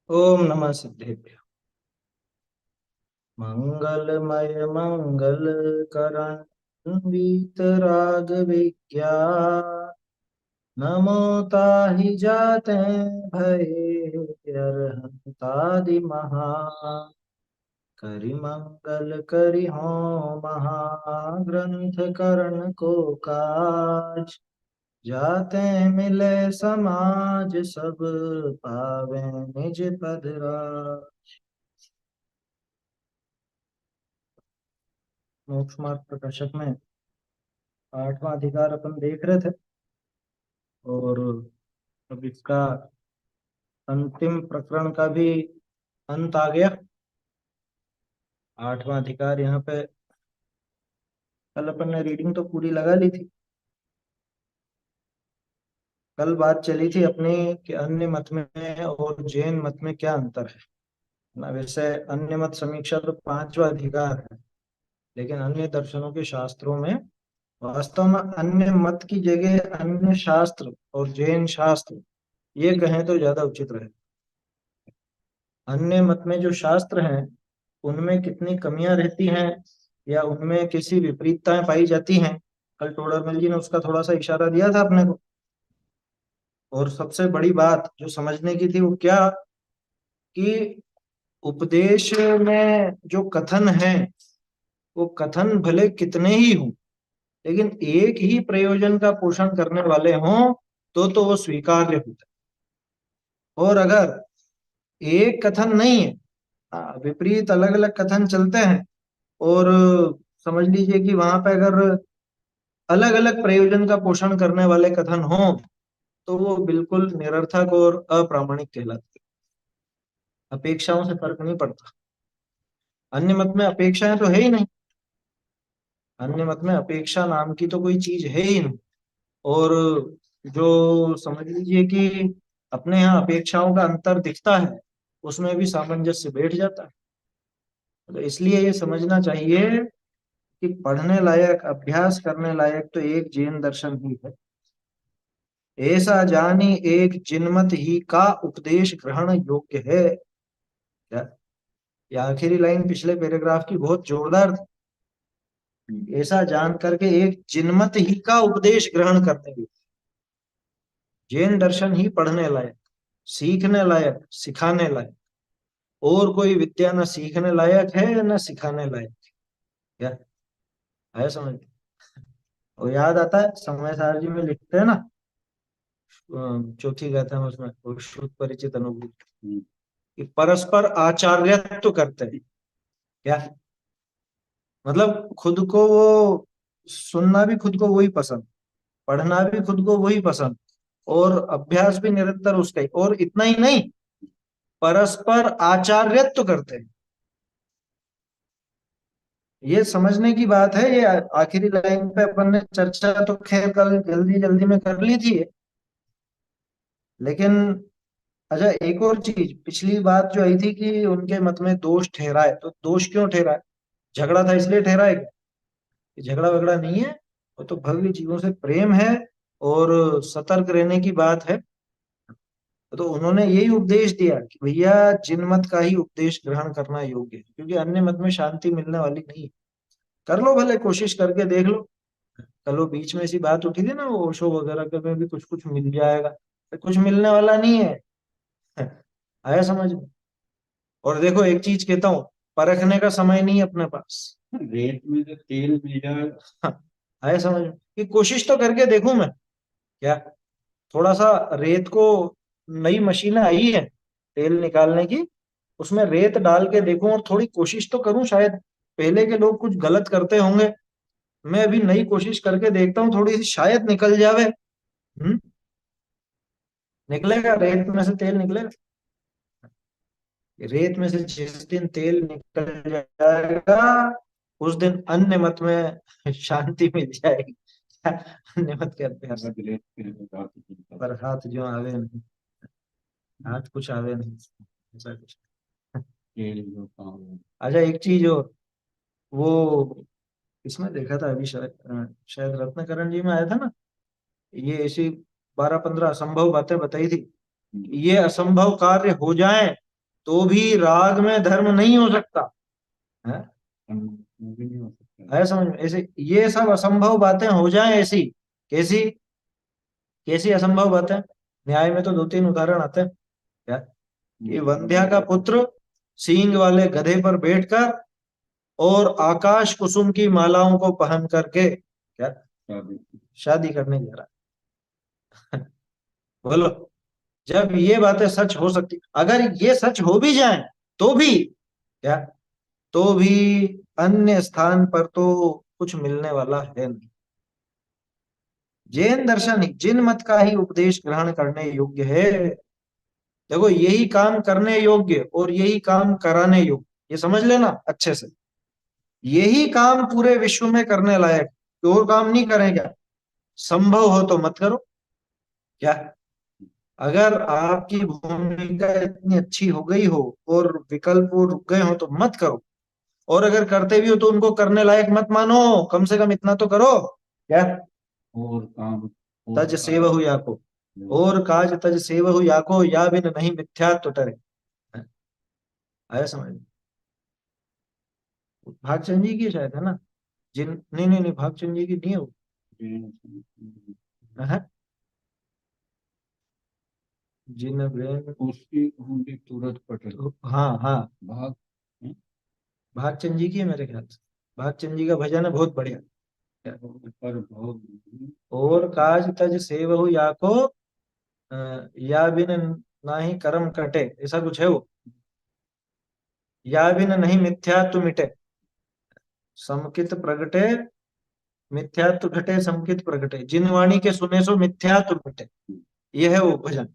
ओम नमः सिद्धेभ्य। मंगलमय मंगल करण वीतराग विज्ञान नमो ताहि जाते भये अरहंतादि महा करि मंगल करि हो महाग्रंथ करण को काज जाते मिले समाज सब पावे निज पद राज। मोक्ष मार्ग प्रकर्षक में आठवां अधिकार अपन देख रहे थे और अब इसका अंतिम प्रकरण का भी अंत आ गया। आठवां अधिकार यहाँ पे कल अपन ने रीडिंग तो पूरी लगा ली थी। कल बात चली थी अपनी कि अन्य मत में और जैन मत में क्या अंतर है ना। वैसे अन्य मत समीक्षा तो पांचवा अधिकार है, लेकिन अन्य दर्शनों के शास्त्रों में वास्तव में अन्य मत की जगह अन्य शास्त्र और जैन शास्त्र ये कहें तो ज्यादा उचित रहे। अन्य मत में जो शास्त्र हैं उनमें कितनी कमियां रहती हैं या उनमें कैसी विपरीतताएं पाई जाती हैं, कल टोडरमल जी ने उसका थोड़ा सा इशारा दिया था अपने को। और सबसे बड़ी बात जो समझने की थी वो क्या, कि उपदेश में जो कथन है वो कथन भले कितने ही हों, लेकिन एक ही प्रयोजन का पोषण करने वाले हों तो वो स्वीकार्य होता है। और अगर एक कथन नहीं है, विपरीत अलग अलग कथन चलते हैं और समझ लीजिए कि वहां पे अगर अलग अलग प्रयोजन का पोषण करने वाले कथन हो तो वो बिल्कुल निरर्थक और अप्रामाणिक कहलाते हैं। अपेक्षाओं से फर्क नहीं पड़ता। अन्य मत में अपेक्षाएं तो है ही नहीं। अन्य मत में अपेक्षा नाम की तो कोई चीज है ही नहीं। और जो समझ लीजिए कि अपने यहाँ अपेक्षाओं का अंतर दिखता है उसमें भी सामंजस्य बैठ जाता है। तो इसलिए ये समझना चाहिए कि पढ़ने लायक अभ्यास करने लायक तो एक जैन दर्शन ही है। ऐसा जानी एक जिनमत ही का उपदेश ग्रहण योग्य है। क्या ये आखिरी लाइन पिछले पैराग्राफ की बहुत जोरदार थी। ऐसा जान करके एक जिनमत ही का उपदेश ग्रहण करने योग्य। जैन दर्शन ही पढ़ने लायक, सीखने लायक, सिखाने लायक। और कोई विद्या न सीखने लायक है न सिखाने लायक। क्या है समझ। और याद आता है समय सारजी में लिखते हैं ना, चौथी गाथा में उसमें वो शुद्ध परिचित अनुभूति कि परस्पर आचार्यत्व करते हैं। क्या मतलब खुद को वो सुनना भी खुद को वही पसंद, पढ़ना भी खुद को वही पसंद और अभ्यास भी निरंतर उसका ही। और इतना ही नहीं, परस्पर आचार्यत्व करते हैं। ये समझने की बात है। ये आखिरी लाइन पे अपन ने चर्चा तो खैर कल जल्दी जल्दी में कर ली थी, लेकिन अच्छा एक और चीज, पिछली बात जो आई थी कि उनके मत में दोष ठहरा है, तो दोष क्यों ठहरा है? झगड़ा था इसलिए ठहरा है क्या? ये झगड़ा वगड़ा नहीं है, वो तो भव्य जीवों से प्रेम है और सतर्क रहने की बात है। तो उन्होंने यही उपदेश दिया कि भैया जिन मत का ही उपदेश ग्रहण करना योग्य है, क्योंकि अन्य मत में शांति मिलने वाली नहीं है। कर लो भले, कोशिश करके देख लो। कल वो बीच में ऐसी बात उठी थी ना, वो ओशो वगैरह के में भी कुछ कुछ मिल जाएगा, तो कुछ मिलने वाला नहीं है। आया समझ में। और देखो एक चीज कहता हूँ, परखने का समय नहीं है अपने पास। रेत में जो तेल मिल जाए। हाँ, आया समझ में कि कोशिश तो करके देखूं मैं। क्या थोड़ा सा रेत को, नई मशीनें आई है तेल निकालने की, उसमें रेत डाल के देखूं और थोड़ी कोशिश तो करूं। शायद पहले के लोग कुछ गलत करते होंगे, मैं अभी नई कोशिश करके देखता हूँ, थोड़ी सी शायद निकल जावे। निकलेगा, रेत में से तेल निकलेगा। रेत में से जिस दिन तेल निकल जाएगा उस दिन अन्य मत में शांति मिल जाएगी। अन्य मत कहते हैं पर हाथ जो आवे नहीं, हाथ कुछ आवे नहीं, ऐसा कुछ। अच्छा एक चीज और, वो इसमें देखा था अभी, शायद शायद रत्नकरण जी में आया था ना, ये ऐसी 12-15 असंभव बातें बताई थी। ये असंभव कार्य हो जाए तो भी राग में धर्म नहीं हो सकता है। वो भी नहीं हो सकता। है समझ में? ऐसे ये सब असंभव बातें हो जाएं ऐसी, कैसी कैसी असंभव बातें। न्याय में तो दो तीन उदाहरण आते हैं क्या, कि वंध्या का पुत्र सींग वाले गधे पर बैठकर और आकाश कुसुम की मालाओं को पहन करके क्या शादी। शादी करने जा रहा है। बोलो, जब ये बातें सच हो सकती, अगर ये सच हो भी जाए तो भी क्या, तो भी अन्य स्थान पर तो कुछ मिलने वाला है नहीं। जैन दर्शन जिन मत का ही उपदेश ग्रहण करने योग्य है। देखो, यही काम करने योग्य और यही काम कराने योग्य, ये समझ लेना अच्छे से। यही काम पूरे विश्व में करने लायक, कोई और काम नहीं करें क्या? संभव हो तो मत करो क्या। अगर आपकी भूमिका इतनी अच्छी हो गई हो और विकल्प वो रुक गए हो तो मत करो। और अगर करते भी हो तो उनको करने लायक मत मानो, कम से कम इतना तो करो क्या। और काम और तज काज। सेवहु याको, और काज तज सेवहु याको, या बिन नहीं मिथ्यात्व टरे। आया समझ में? भागचंद जी की शायद है ना, जिन, नहीं नहीं नहीं, भागचंद जी की नहीं है वो। हाँ, जिन ब्रेन, उसकी होंगी तुरंत पटल। हाँ हाँ, भाग। हम्म, भागचंद जी की है मेरे ख्याल से। भागचंद जी का भजन है बहुत बढ़िया। पर भोग नहीं। और काज तज सेवहु याको, या बिन नाही कर्म कटे, ऐसा कुछ है वो। या बिन नहीं मिथ्यात्व मिटे, समकित प्रगटे, मिथ्यात्व घटे समकित प्रगटे, जिन वाणी के सुने सो मिथ्यात्व मिटे। ये है वो भजन,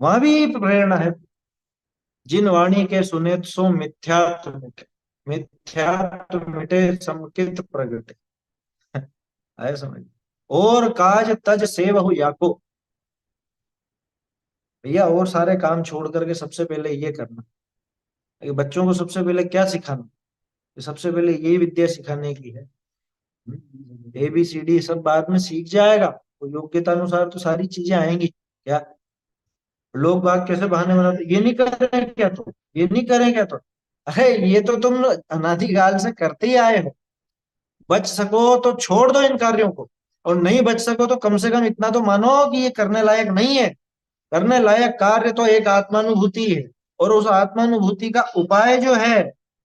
वहां भी प्रेरणा है। जिन वाणी के सुने सो मिथ्यात्व मिटे, मिथ्यात्व मिटे समकित प्रगटे। आया समझ? और काज तज सेवहु याको, भैया और सारे काम छोड़ करके सबसे पहले ये करना। ये बच्चों को सबसे पहले क्या सिखाना? ये सबसे पहले यही विद्या सिखाने की है। ABCD सब बाद में सीख जाएगा, तो योग्यता अनुसार तो सारी चीजें आएंगी क्या। लोग बाग कैसे बहाने बनाते, ये नहीं करें क्या तो, ये नहीं करें क्या तो। अरे ये तो तुम अनादिकाल से करते ही आए हो। बच सको तो छोड़ दो इन कार्यों को, और नहीं बच सको तो कम से कम इतना तो मानो कि ये करने लायक नहीं है। करने लायक कार्य तो एक आत्मानुभूति है, और उस आत्मानुभूति का उपाय जो है,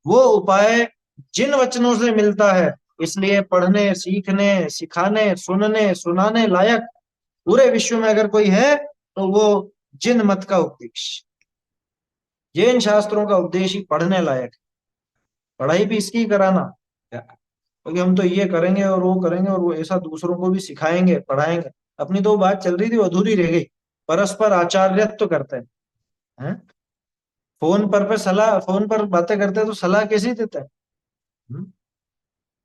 वो उपाय जिन वचनों से मिलता है। इसलिए पढ़ने सीखने सिखाने सुनने सुनाने लायक पूरे विश्व में अगर कोई है तो वो जिन मत का उपदेश, जैन शास्त्रों का उपदेश ही पढ़ने लायक है। पढ़ाई भी इसकी कराना, क्योंकि हम तो ये करेंगे और वो करेंगे और वो ऐसा दूसरों को भी सिखाएंगे पढ़ाएंगे। अपनी तो बात चल रही थी वो अधूरी रह गई, परस्पर आचार्यत्व करते हैं। फोन पर सलाह, फोन पर बातें करते हैं तो सलाह कैसी देते हैं। हम्म?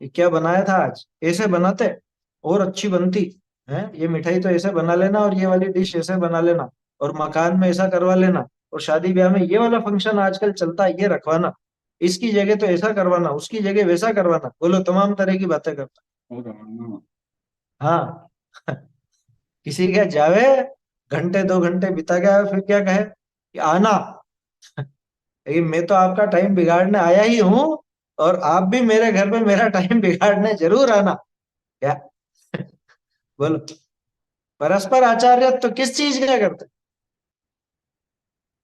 ये क्या बनाया था आज, ऐसे बनाते और अच्छी बनती है। ये मिठाई तो ऐसे बना लेना, और ये वाली डिश ऐसे बना लेना, और मकान में ऐसा करवा लेना, और शादी ब्याह में ये वाला फंक्शन आजकल चलता है ये रखवाना, इसकी जगह तो ऐसा करवाना, उसकी जगह वैसा करवाना। बोलो, तमाम तरह की बातें करता। और आना। हाँ। किसी क्या जावे, घंटे 2 घंटे बिता के आवे, फिर क्या कहे कि आना। लेकिन मैं तो आपका टाइम बिगाड़ने आया ही हूँ, और आप भी मेरे घर पे मेरा टाइम बिगाड़ने जरूर आना क्या। बोलो, परस्पर आचार्य तो किस चीज का करते,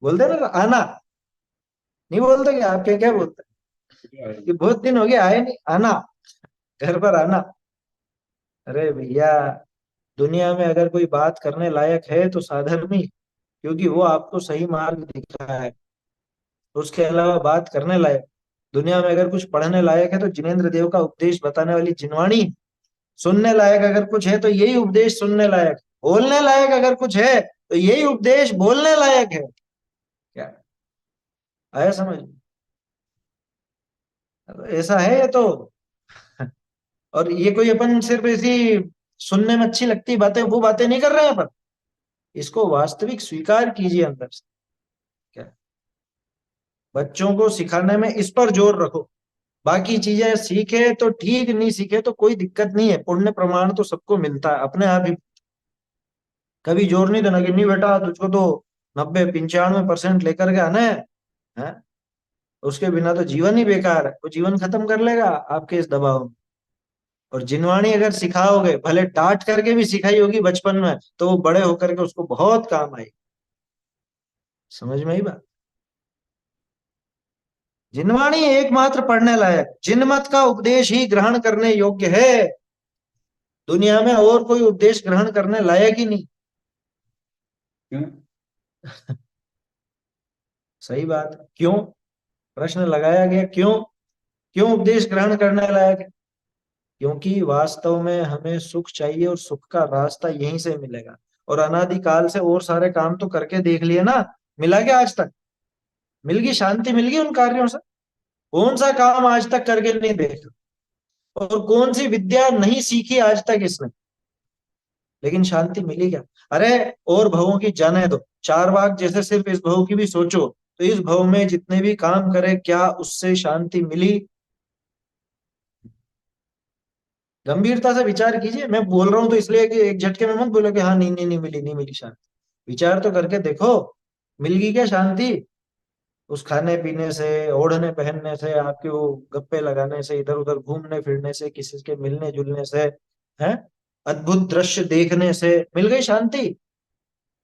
बोलते ना आना, नहीं बोलते क्या, आपके क्या बोलते कि बहुत दिन हो गए आए नहीं, आना, घर पर आना। अरे भैया, दुनिया में अगर कोई बात करने लायक है तो साधर्मी, क्योंकि वो आपको सही मार्ग दिखा है। तो उसके अलावा बात करने लायक, दुनिया में अगर कुछ पढ़ने लायक है तो जिनेंद्र देव का उपदेश बताने वाली जिनवाणी। सुनने लायक अगर कुछ है तो यही उपदेश सुनने लायक। बोलने लायक अगर कुछ है तो यही उपदेश बोलने लायक है क्या। आया समझ? ऐसा है ये तो। और ये कोई अपन सिर्फ ऐसी सुनने में अच्छी लगती बातें, वो बातें नहीं कर रहे हैं अपन, इसको वास्तविक स्वीकार कीजिए अंदर से क्या। बच्चों को सिखाने में इस पर जोर रखो। बाकी चीजें सीखे तो ठीक, नहीं सीखे तो कोई दिक्कत नहीं है, पुण्य प्रमाण तो सबको मिलता है अपने आप ही। कभी जोर नहीं देना कि नहीं बेटा तुझको तो 90 95% लेकर के आना है, है। उसके बिना तो जीवन ही बेकार है, वो जीवन खत्म कर लेगा आपके इस दबाव में। और जिनवाणी अगर सिखाओगे, भले डांट करके भी सिखाई होगी बचपन में, तो वो बड़े होकर के उसको बहुत काम आई। समझ में आई बात। जिनवाणी एकमात्र पढ़ने लायक, जिनमत का उपदेश ही ग्रहण करने योग्य है। दुनिया में और कोई उपदेश ग्रहण करने लायक ही नहीं। क्यों? सही बात है। क्यों? प्रश्न लगाया गया, क्यों? क्यों उपदेश ग्रहण करने लायक है? क्योंकि वास्तव में हमें सुख चाहिए, और सुख का रास्ता यहीं से मिलेगा। और अनादिकाल से और सारे काम तो करके देख लिए ना, मिला क्या आज तक? मिल गई शांति, मिल गई उन कार्यों से? कौन सा काम आज तक करके नहीं देखा? और कौन सी विद्या नहीं सीखी आज तक इसने, लेकिन शांति मिली क्या? अरे, और भवों की जाने दो, चार वाक जैसे सिर्फ इस भव की भी सोचो, तो इस भव में जितने भी काम करे, क्या उससे शांति मिली? गंभीरता से विचार कीजिए। मैं बोल रहा हूं तो इसलिए कि एक झटके में मत बोलो कि हाँ, नहीं नहीं नहीं मिली, नहीं मिली शांति। विचार तो करके देखो, मिल गई क्या शांति? उस खाने पीने से, ओढ़ने पहनने से, आपके वो गप्पे लगाने से, इधर उधर घूमने फिरने से, किसी के मिलने जुलने से, है, अद्भुत दृश्य देखने से मिल गई शांति?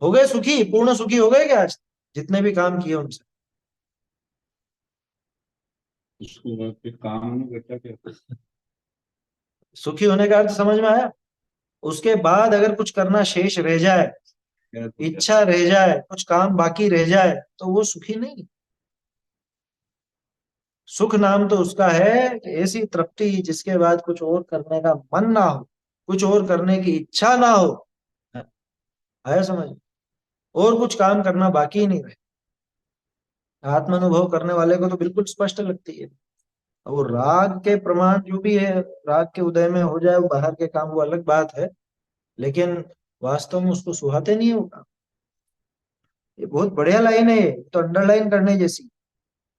हो गए सुखी, पूर्ण सुखी हो गए क्या आज जितने भी काम किए उनसे? उसके बाद फिर काम नहीं करता क्या? सुखी होने का अर्थ समझ में आया? उसके बाद अगर कुछ करना शेष रह जाए, क्या तो क्या? इच्छा रह जाए, कुछ काम बाकी रह जाए, तो वो सुखी नहीं। सुख नाम तो उसका है कि ऐसी तृप्ति जिसके बाद कुछ और करने का मन ना हो, कुछ और करने की इच्छा ना हो। आया समझ? और कुछ काम करना बाकी ही नहीं रहे। आत्म अनुभव करने वाले को तो बिल्कुल स्पष्ट लगती है। वो राग के प्रमाण जो भी है, राग के उदय में हो जाए वो बाहर के काम, वो अलग बात है, लेकिन वास्तव में उसको सुहाते नहीं होगा। ये बहुत बढ़िया लाइन है, ये तो अंडरलाइन करने जैसी।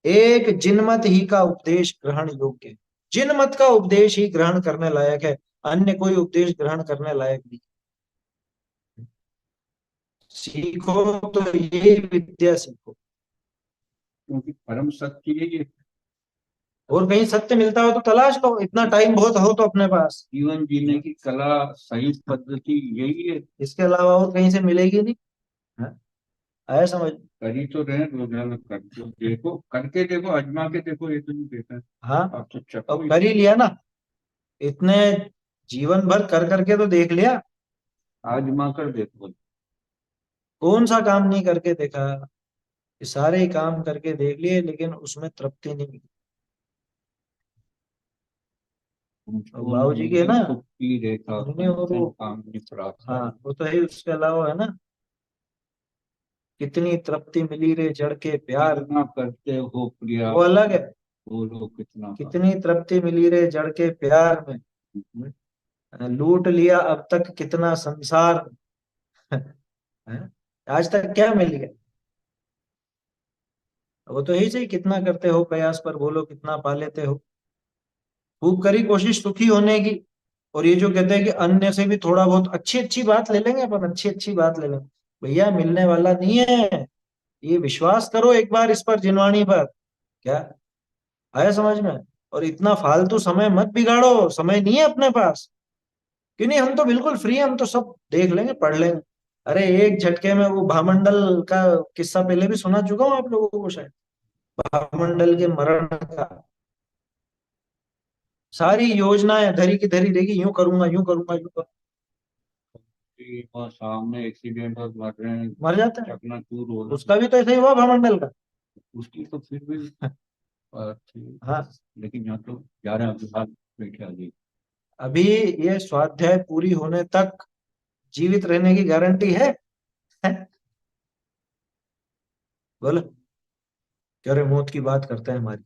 एक जिनमत ही का उपदेश ग्रहण योग्य है। जिनमत का उपदेश ही ग्रहण करने लायक है, अन्य कोई उपदेश ग्रहण करने लायक नहीं। सीखो तो ये विद्या सीखो। क्योंकि परम सत्य है ये। और कहीं सत्य मिलता हो तो तलाश लो, इतना टाइम बहुत हो तो अपने पास। जीवन जीने की कला, सही पद्धति यही है। इसके अलावा और कहीं से मिलेगी नहीं। हाँ, आया समझ? कर ही तो रहे हैं, रोजाना करके देखो, करके देखो, आजमा के देखो, ये तो नहीं देखा। हाँ, आप तो चको अब ही। कर ही लिया ना। इतने जीवन भर कर करके तो देख लिया। आजमा कर देखो। कौन सा काम नहीं करके देखा? ये सारे ही काम करके देख लिए, लेकिन उसमें तृप्ति नहीं मिली। और तुमको बाबू जी के नहीं ना, सुख की रेखा, उन्होंने और कंचन वो, कामनी प्राप्त। हाँ वो तो है ही। उसके अलावा है ना, कितनी तृप्ति मिली रे जड़ के प्यार। कितना करते हो प्रिया, वो अलग है। बोलो कितना का। कितनी तृप्ति मिली रे जड़ के प्यार में, लूट लिया अब तक कितना संसार। हैं? आज तक क्या मिल गया? वो तो ही सही, कितना करते हो प्रयास पर बोलो कितना पा लेते हो। खूब करी कोशिश सुखी होने की। और ये जो कहते हैं कि अन्य से भी थोड़ा बहुत, अच्छी अच्छी बात ले लेंगे अपन, अच्छी अच्छी बात ले लेंगे, भैया मिलने वाला नहीं है। ये विश्वास करो एक बार इस पर, जिनवाणी पर। क्या आया समझ में? और इतना फालतू समय मत बिगाड़ो, समय नहीं है अपने पास। क्यों नहीं, हम तो बिल्कुल फ्री हैं, हम तो सब देख लेंगे, पढ़ लेंगे। अरे एक झटके में वो भामंडल का किस्सा पहले भी सुना चुका हूँ आप लोगों को शायद, भामंडल के मरण का। सारी योजनाएं धरी की धरी रहेगी, यूं करूंगा, यूं करूंगा, यूं करूंगा। कि वहाँ सामने एक्सीडेंट और मर रहे हैं, मर जाता है। चकना चूर हो रहे उसका भी तो ऐसा ही हुआ भामंडल का। हैं। उसकी तो फिर भी बात थी। हाँ। लेकिन यहाँ तो 11 साल बैठे आ गई। अभी ये स्वाध्याय पूरी होने तक जीवित रहने की गारंटी है? है? बोलो। क्या रे, मौत की बात करते हैं हमारी।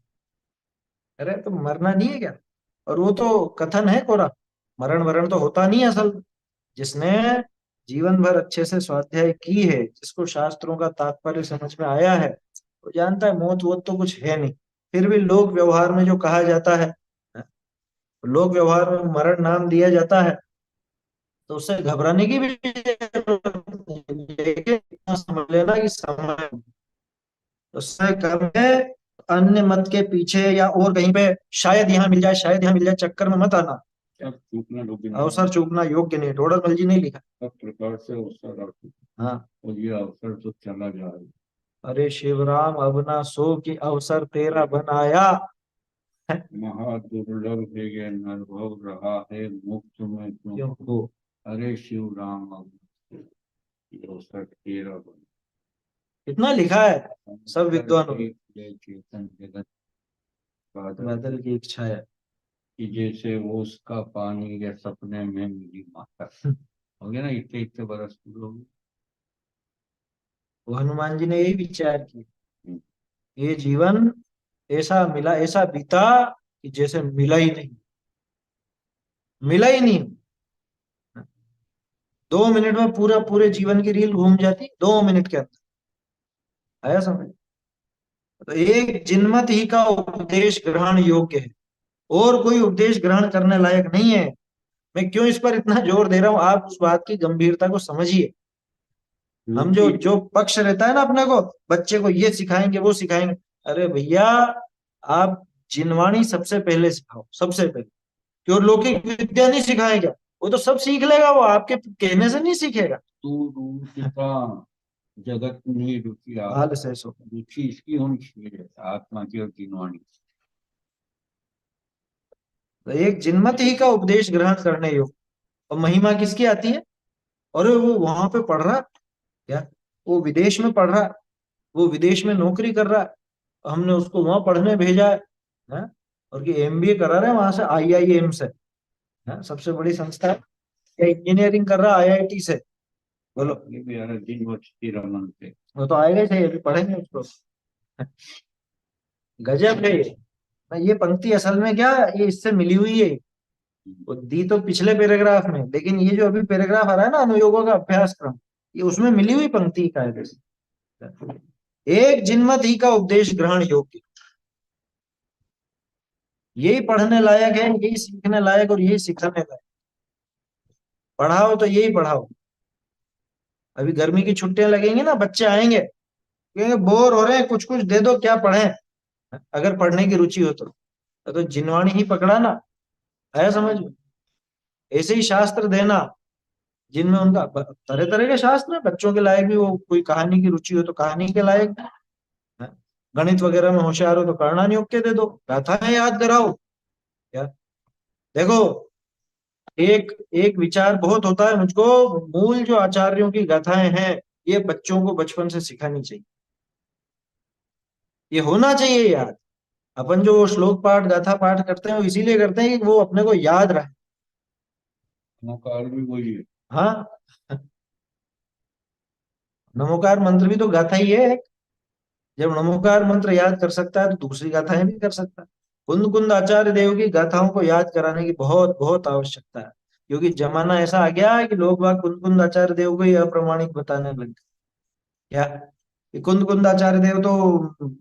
अरे तो मरना नहीं है क्या? और वो तो कथन है कोरा, मरण वरण तो होता नहीं है असल। जिसने जीवन भर अच्छे से स्वाध्याय की है, जिसको शास्त्रों का तात्पर्य समझ में आया है, वो जानता है मौत वोत तो कुछ है नहीं। फिर भी लोक व्यवहार में जो कहा जाता है, लोक व्यवहार में मरण नाम दिया जाता है, तो उससे घबराने की भी जरूरत नहीं है। लेकिन इतना समझ लेना कि समय तो समय कम है, अन्य मत के पीछे या और कहीं पे शायद यहाँ मिल जाए, शायद यहाँ मिल जाए चक्कर में मत आना। सब चूकना लोग अवसर चूकना योग्य नहीं, टोडरमल जी ने लिखा। सब प्रकार से अवसर आते, हाँ। और ये अवसर तो चला जा रहा है। अरे शिवराम अब ना सो कि अवसर तेरा बनाया है। महादुर्लभ है ये अनुभव रहा है मुफ्त में क्यों तुम। हो। अरे शिव राम अब ये अवसर तेरा बना। कितना लिखा है सब अंतर विद्वानों ने। एक जय चेतन जगत बादल, बादल की इच्छा है। कि जैसे वो उसका पानी या सपने में मिली माता। हो गया ना, इतने इतने बरस लोग। वो हनुमान जी ने यही विचार किया, ये जीवन ऐसा मिला, ऐसा बीता कि जैसे मिला ही नहीं, मिला ही नहीं। 2 मिनट में पूरा पूरे जीवन की रील घूम जाती, 2 मिनट के अंदर। आया समझ। तो एक जिनमत ही का उपदेश ग्रहण योग्य है, और कोई उपदेश ग्रहण करने लायक नहीं है। मैं क्यों इस पर इतना जोर दे रहा हूं, आप उस बात की गंभीरता को समझिए। हम जो क्योंकि जो पक्ष रहता है ना अपने को, बच्चे को ये सिखाएंगे वो सिखाएंगे। अरे भैया, आप जिनवाणी सबसे पहले सिखाओ, सबसे पहले। क्यों लौकिक विद्या नहीं सिखाएगा, वो तो सब सीख लेगा, वो आपके कहने से नहीं सीखेगा। तू रूठता जगत में रुचि आप, हाल से सो। रुचि इसकी होनी चाहिए आत्मा की और दिनवाणी। तो एक जिनमत ही का उपदेश ग्रहण करने योग। और महिमा किसकी आती है। अरे वो वहां पे पढ़ रहा, क्या वो विदेश में पढ़ रहा, वो विदेश में नौकरी कर रहा है, हमने उसको वहां पढ़ने भेजा है? और कि एमबीए करा रहे हैं वहां से, आईआईएम से, है? सबसे बड़ी संस्था है। या इंजीनियरिंग कर रहा आईआईटी से। बोलो। ये भी यार दिन वो स्थिर रमन थे। वो तो आएगा ही सही, अभी पढ़ेंगे उसको। गजब है ये। ये पंक्ति असल में क्या, ये इससे मिली हुई है। वो दी तो पिछले पैराग्राफ में, लेकिन ये जो अभी पैराग्राफ आ रहा है ना, अनुयोगों का अभ्यास क्रम, ये उसमें मिली हुई पंक्ति का है जैसे। एक जिनमत ही का उपदेश ग्रहण योग्य, यही पढ़ने लायक है, यही सीखने लायक और यही सिखाने लायक। पढ़ाओ तो यही पढ़ाओ। अभी गर्मी की छुट्टियां लगेंगी ना, बच्चे आएंगे, कहेंगे बोर हो रहे हैं, कुछ कुछ दे दो, क्या पढ़ें। अगर पढ़ने की रुचि हो तो जिनवाणी ही पकड़ा ना। आया समझ में। ऐसे ही शास्त्र देना, जिनमें उनका तरह तरह के शास्त्र है, बच्चों के लायक भी, वो कोई कहानी की रुचि हो तो कहानी के लायक है। गणित वगैरह में होशियार हो तो करना नियुक्त के दे दो, गाथाएं याद कराओ। क्या देखो, एक एक विचार बहुत होता है मुझको, मूल जो आचार्यों की गाथाएं हैं, ये बच्चों को बचपन से सिखानी चाहिए। ये होना चाहिए याद। अपन जो वो श्लोक पाठ गाथा पाठ करते हैं, वो इसीलिए करते हैं कि वो अपने को याद रहे। काल भी वही है। हाँ। नमोकार मंत्र भी तो गाथा ही है। जब नमोकार मंत्र याद कर सकता है तो दूसरी गाथाएं भी कर सकता है। कुंद कुंद आचार्य देव की गाथाओं को याद कराने की बहुत बहुत आवश्यकता है, क्योंकि जमाना ऐसा आ गया है कि लोग बाग कुंद कुंद आचार्य देव को ही अप्रामाणिक बताने लग गए। क्या कि कुंद कुंद आचार्य देव तो,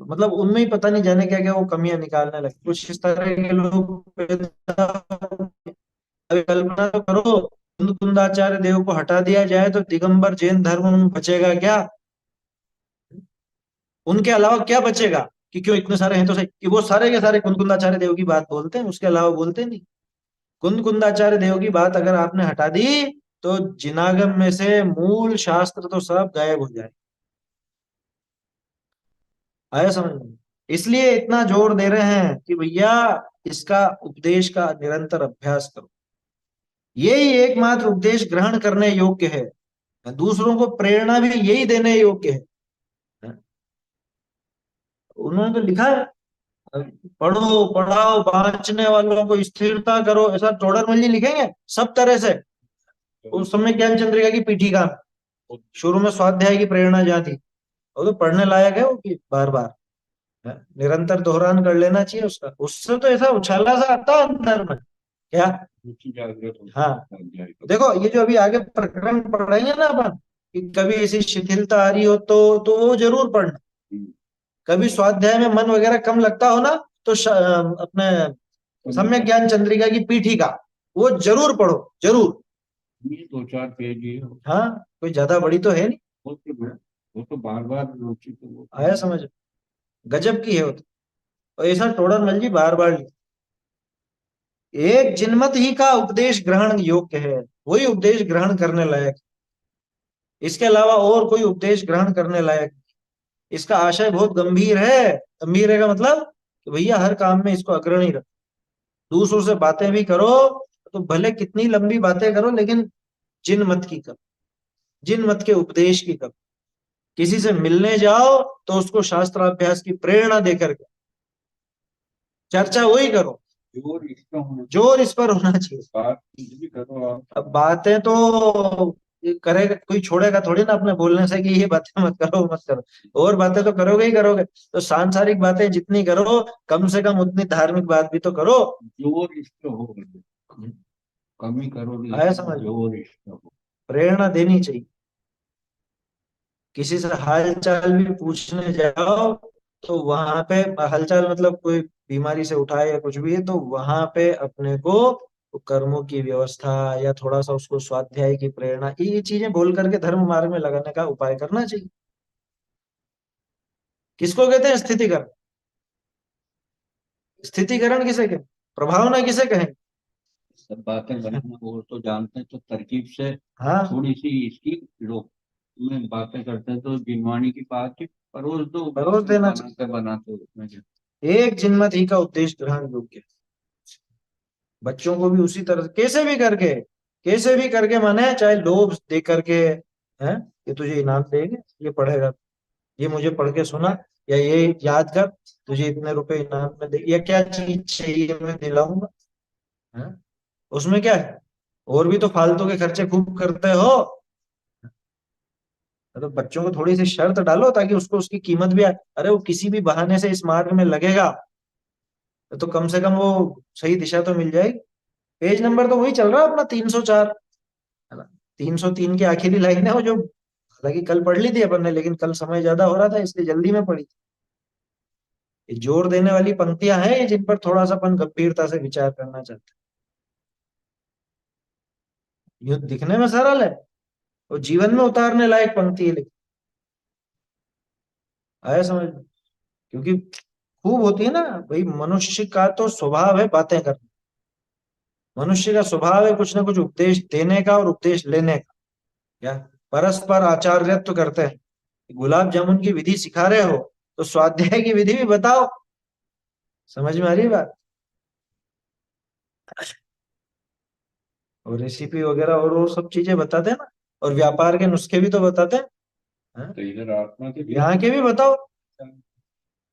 मतलब उनमें ही पता नहीं जाने क्या क्या वो कमियां निकालने लगे, कुछ इस तरह के लोग पैदा हो गए। अभी कल्पना तो करो, कुंद कुंद आचार्य देव को हटा दिया जाए तो दिगंबर जैन धर्म बचेगा क्या। उनके अलावा क्या बचेगा। कि क्यों इतने सारे हैं तो सही, कि वो सारे के सारे कुंदकुंदाचार्य देव की बात बोलते हैं, उसके अलावा बोलते नहीं। कुंदकुंदाचार्य देव की बात अगर आपने हटा दी, तो जिनागम में से मूल शास्त्र तो सब गायब हो जाए। आया समझ में। इसलिए इतना जोर दे रहे हैं कि भैया, इसका उपदेश का निरंतर अभ्यास करो। यही एकमात्र उपदेश ग्रहण करने योग्य है, दूसरों को प्रेरणा भी यही देने योग्य है। उन्होंने तो लिखा है, पढ़ो पढ़ाओ बांचने वालों को स्थिरता करो, ऐसा टोडरमल जी लिखेंगे सब तरह से। उस समय ज्ञान चंद्रिका की पीठिका में शुरू में स्वाध्याय की प्रेरणा जहाँ थी, वो तो पढ़ने लायक है वो कि बार बार निरंतर दोहरान कर लेना चाहिए उसका, उससे तो ऐसा उछाला सा आता है अंदर में। क्या। रुचि जागृत हाँ। होती है अध्याय को। देखो ये जो अभी आगे प्रकरण पढ़ेंगे ना अपन, कि कभी ऐसी शिथिलता आ रही हो तो वो जरूर पढ़ना। हम्म। कभी स्वाध्याय में मन वगैरह कम लगता हो ना, तो अपने सम्यक ज्ञान चंद्रिका की पीठिका वो जरूर पढ़ो, जरूर। ये दो चार पेज ही है। हाँ, कोई ज्यादा बड़ी तो है नहीं। वो तो बार बार रुचि तो वो आया समझ। गजब की है वो तो। और ऐसा टोडरमल जी बार बार लिखते, एक जिनमत ही का उपदेश ग्रहण योग्य है, वही उपदेश ग्रहण करने लायक, इसके अलावा और कोई उपदेश ग्रहण करने लायक। इसका आशय बहुत गंभीर है। गंभीर है का मतलब कि भैया हर काम में इसको अग्रणी रखो। दूसरों से बातें भी करो तो भले कितनी लंबी बातें करो, लेकिन जिन मत की करो, जिन मत के उपदेश की करो। किसी से मिलने जाओ तो उसको शास्त्राभ्यास की प्रेरणा देकर के चर्चा वही करो, जोर इसका होना चाहिए। जोर इस पर होना चाहिए। बात कुछ भी करो आप। अब बातें तो ये करेगा कोई, छोड़ेगा थोड़ी ना अपने बोलने से कि ये बातें मत करो मत करो। और बातें तो करोगे ही करोगे, तो सांसारिक बातें जितनी करो कम से कम उतनी धार्मिक बात भी तो करो। जोर इसका हो, कमी करोगे आया लेकिन समझ, जोर इसका हो। प्रेरणा देनी चाहिए। किसी से हाल चाल भी पूछने जाओ तो वहां पे, हालचाल मतलब कोई बीमारी से उठाए या कुछ भी है, तो वहां पे अपने को कर्मों की व्यवस्था या थोड़ा सा उसको स्वाध्याय की प्रेरणा, ये चीजें बोल करके धर्म मार्ग में लगाने का उपाय करना चाहिए। किसको कहते हैं स्थितिकरण? स्थितिकरण किसे कहते, प्रभावना किसे कहें? सब बातें बनाना और तो जानते हैं, तो तरकीब से हाँ, थोड़ी सी इसकी लोग में बातें करते हैं तो जिनवाणी की बात ही परोस दो, परोस देना चाहिए। बनाते बनाते उसमें जो। एक जिनमत ही का उपदेश ग्रहण योग्य है। बच्चों को भी उसी तरह कैसे भी करके, कैसे भी करके माने, चाहे लोभ दे करके, है कि तुझे इनाम देंगे, ये पढ़ेगा, ये मुझे पढ़ के सुना, या ये याद कर, तुझे इतने रुपए इनाम में दे, या क्या चीज चाहिए मैं दिलाऊंगा, है? उसमें क्या है? और भी तो फालतू के खर्चे खूब करते हो। तो बच्चों को थोड़ी सी शर्त डालो ताकि उसको उसकी कीमत भी आए। अरे वो किसी भी बहाने से इस मार्ग में लगेगा तो कम से कम वो सही दिशा तो मिल जाएगी। पेज नंबर तो वही चल रहा है अपना 304, है ना? 303 की आखिरी लाइन है वो, जो हालांकि कल पढ़ ली थी अपन ने, लेकिन कल समय ज्यादा हो रहा था इसलिए जल्दी में पढ़ी थी। ये जोर देने वाली पंक्तियां हैं जिन पर थोड़ा सा अपन गंभीरता से विचार करना चाहते हैं। यूं दिखने में सरल है, वो जीवन में उतारने लायक पंक्ति है, लेकिन आया समझ में? क्योंकि खूब होती है ना भाई, मनुष्य का तो स्वभाव है बातें करना। मनुष्य का स्वभाव है कुछ ना कुछ उपदेश देने का और उपदेश लेने का। क्या परस्पर आचार्यत्व करते हैं। गुलाब जामुन की विधि सिखा रहे हो तो स्वाध्याय की विधि भी बताओ। समझ में आ रही है बात? और रेसिपी वगैरह और सब चीजें बताते हैं ना, और व्यापार के नुस्खे भी तो बताते हैं, हाँ? तो इधर आत्मा के भी यहाँ के भी बताओ,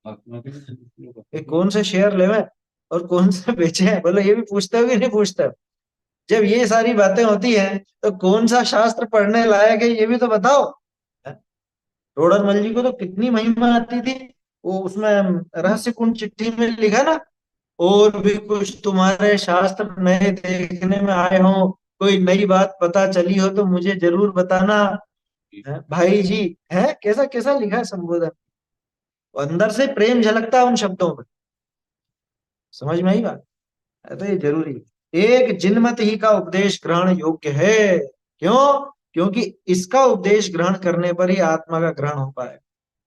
आत्मा के भी कि कौन से शेयर लेवे और कौन से बेचे हैं, बोलो ये भी पूछते हो कि नहीं पूछते हो? जब ये सारी बातें होती हैं तो कौन सा शास्त्र पढ़ने लायक है ये भी तो बताओ। टोडरमल जी को तो कितनी महिमा आती थी। वो उसमें रहस्य कुंड चिट्ठी में लिखा ना, और भी कुछ तुम्हारे शास्त्र नए देखने में आए हो, कोई नई बात पता चली हो तो मुझे जरूर बताना, है, भाई जी। है कैसा कैसा लिखा है संबोधन, अंदर से प्रेम झलकता है उन शब्दों में। समझ में आई बात? है तो ये जरूरी है। एक जिनमत ही का उपदेश ग्रहण योग्य है। क्यों? क्योंकि इसका उपदेश ग्रहण करने पर ही आत्मा का ग्रहण हो पाए।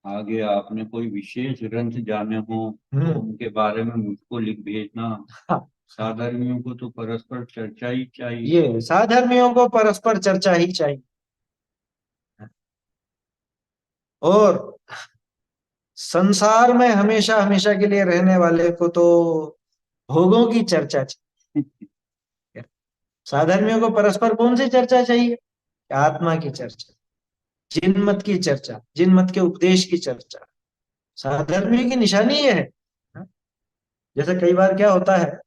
आगे आपने कोई विशेष ग्रंथ जाने हो तो हम्म। उनके बारे में मुझको लिख भेजना। हाँ, साधर्मियों को तो परस्पर चर्चा ही चाहिए। ये साधर्मियों को परस्पर चर्चा ही चाहिए। और संसार में हमेशा हमेशा के लिए रहने वाले को तो भोगों की चर्चा चाहिए। साधर्मियों को परस्पर कौन सी चर्चा चाहिए? आत्मा की चर्चा, जिनमत की चर्चा, जिनमत के उपदेश की चर्चा। साधर्मी की निशानी ये है। हाँ? जैसे कई बार क्या होता है,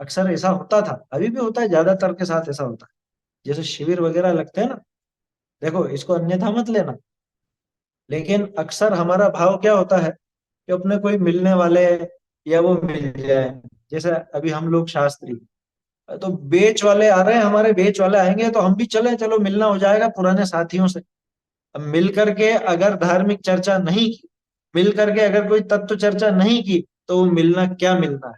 अक्सर ऐसा होता था, अभी भी होता है, ज्यादातर के साथ ऐसा होता है, जैसे शिविर वगैरह लगते हैं ना, देखो इसको अन्यथा मत लेना, लेकिन अक्सर हमारा भाव क्या होता है कि अपने कोई मिलने वाले या वो मिल जाए। जैसे अभी हम लोग शास्त्री, तो बेच वाले आ रहे हैं, हमारे बेच वाले आएंगे तो हम भी चले, चलो मिलना हो जाएगा पुराने साथियों से। अब मिल करके अगर धार्मिक चर्चा नहीं की, मिल करके अगर कोई तत्व चर्चा नहीं की, तो वो मिलना क्या मिलना है?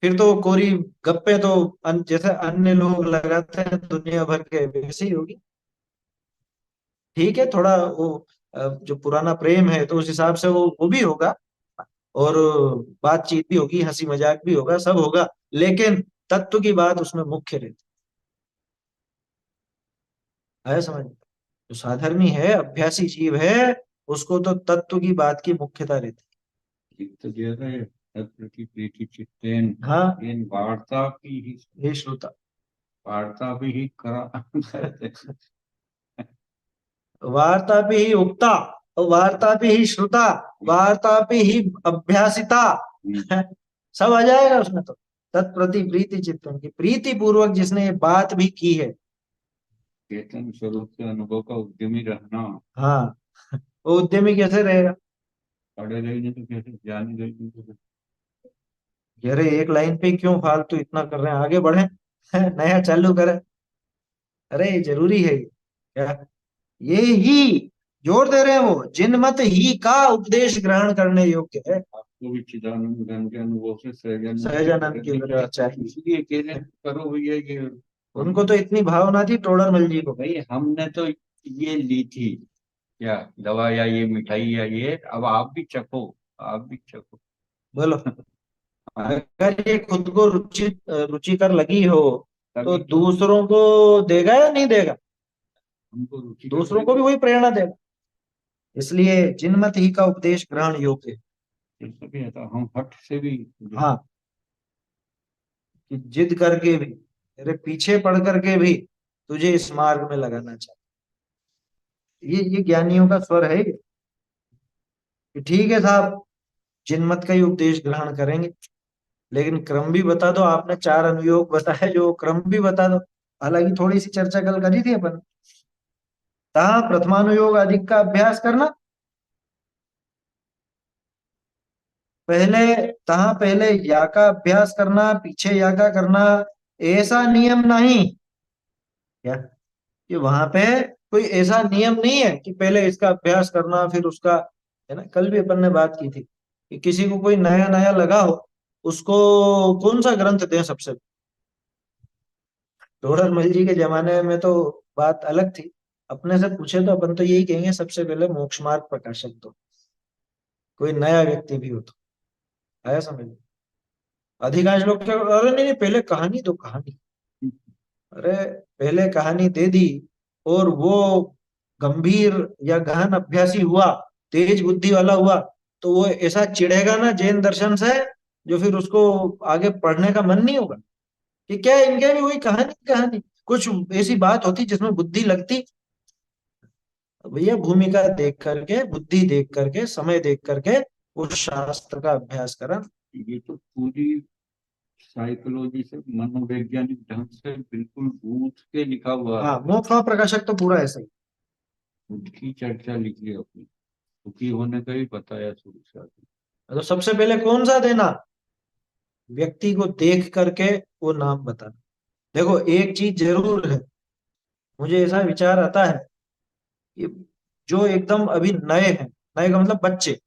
फिर तो कोरी गप्पे तो जैसे अन्य लोग लगाते हैं दुनिया भर के, वैसे ही होगी। ठीक है, थोड़ा वो जो पुराना प्रेम है, तो उस हिसाब से वो भी होगा, और बातचीत भी होगी, हंसी मजाक भी होगा, सब होगा, लेकिन तत्व की बात उसमें मुख्य रहती है, समझ। जो साधर्मी है, अभ्यासी जीव है, उसको तो तत्व की बात की मुख्यता रहती चित्त जो है प्रति प्रीति चित्तेन है। हाँ, इन वार्ता की ही, ये श्रोता, वार्ता भी ही करा कहते हैं। वार्ता भी ही उक्ता, वार्ता भी ही श्रुता, वार्ता भी ही अभ्यासिता, सब आ जाएगा उसमें तो। तत्प्रति प्रीति चित्तन की, प्रीति पूर्वक जिसने ये बात भी की है। चेतन स्वरूप से अनुभव का उद्यमी रहना। हाँ, वो उद्यमी कैसे रहेगा? पढ़ेगा ही नहीं तो कैसे, जानेगा ही नहीं तो कैसे? अरे एक लाइन पे क्यों फालतू इतना कर रहे हैं, आगे बढ़े। नया चालू करें। अरे जरूरी है ये। क्या? ये ही जोर दे रहे हैं वो, जिनमत ही का उपदेश ग्रहण करने योग्य है। आपको भी चिदानंद घन के अनुभव से सहजानंद की सहजानंद की करनी वृत्ति चाहिए, चाहिए। इसलिए कह रहे हैं, करो भैया ये। हम, उनको तो इतनी भावना थी टोडर मल जी को। भाई हमने तो ये ली थी क्या, दवा या ये मिठाई या ये, अब आप भी चखो, आप भी चखो। बोलो, अगर ये खुद को रुचिकर लगी हो, तो तभी तो दूसरों को देगा या नहीं देगा? हमको रुचि कर दूसरों को भी लगी। वही प्रेरणा देगा। इसलिए जिनमत ही का उपदेश ग्रहण योग्य है। जैसे भी आता हम हट से भी जो हाँ, कि जिद करके भी, तेरे पीछे पड़ करके भी तुझे इस मार्ग में लगाना चाहिए। ये ज्ञानियों का स्वर है ये, कि ठीक है साहब, जिनमत का ही उपदेश ग्रहण करेंगे, लेकिन क्रम भी बता दो। आपने चार अनुयोग बताए, जो क्रम भी बता दो। हालांकि थोड़ी सी चर्चा कल करी थी अपन। तहा प्रथमानुयोग अधिक का अभ्यास करना, पहले तहा पहले या का अभ्यास करना, पीछे या का करना, ऐसा नियम नहीं। क्या? कि वहां पे कोई ऐसा नियम नहीं है कि पहले इसका अभ्यास करना फिर उसका। है ना, कल भी अपन ने बात की थी कि किसी को कोई नया नया लगा हो, उसको कौन सा ग्रंथ दें सबसे। टोडरमल जी के जमाने में तो बात अलग थी। अपने से पूछे तो अपन तो यही कहेंगे, सबसे पहले मोक्ष मार्ग प्रकाशक दो, कोई नया व्यक्ति भी हो तो। आया समझ में? अधिकांश लोग क्या, अरे नहीं नहीं, पहले कहानी दो, कहानी। अरे पहले कहानी दे दी, और वो गंभीर या गहन अभ्यासी हुआ, तेज बुद्धि वाला हुआ, तो वो ऐसा चिढ़ेगा ना जैन दर्शन से, जो फिर उसको आगे पढ़ने का मन नहीं होगा। कि क्या इनके भी वही कहानी कहानी, कुछ ऐसी बात होती जिसमें बुद्धि लगती। भैया भूमिका देख करके, बुद्धि देख करके, समय देख करके वो शास्त्र का अभ्यास करा। ये तो पूरी साइकोलॉजी से, मनोवैज्ञानिक ढंग से बिल्कुल गूंथ के लिखा हुआ हाँ, है। मोक्ष प्रकाशक तो पूरा ऐसा ही। उसकी चर्चा लिखी अपनी, दुखी होने का भी बताया शुरू से आगे। तो सबसे पहले कौन सा देना? व्यक्ति को देख करके वो नाम बताना। देखो एक चीज जरूर है, मुझे ऐसा विचार आता है कि जो एकदम अभी नए हैं, नए का मतलब बच्चे,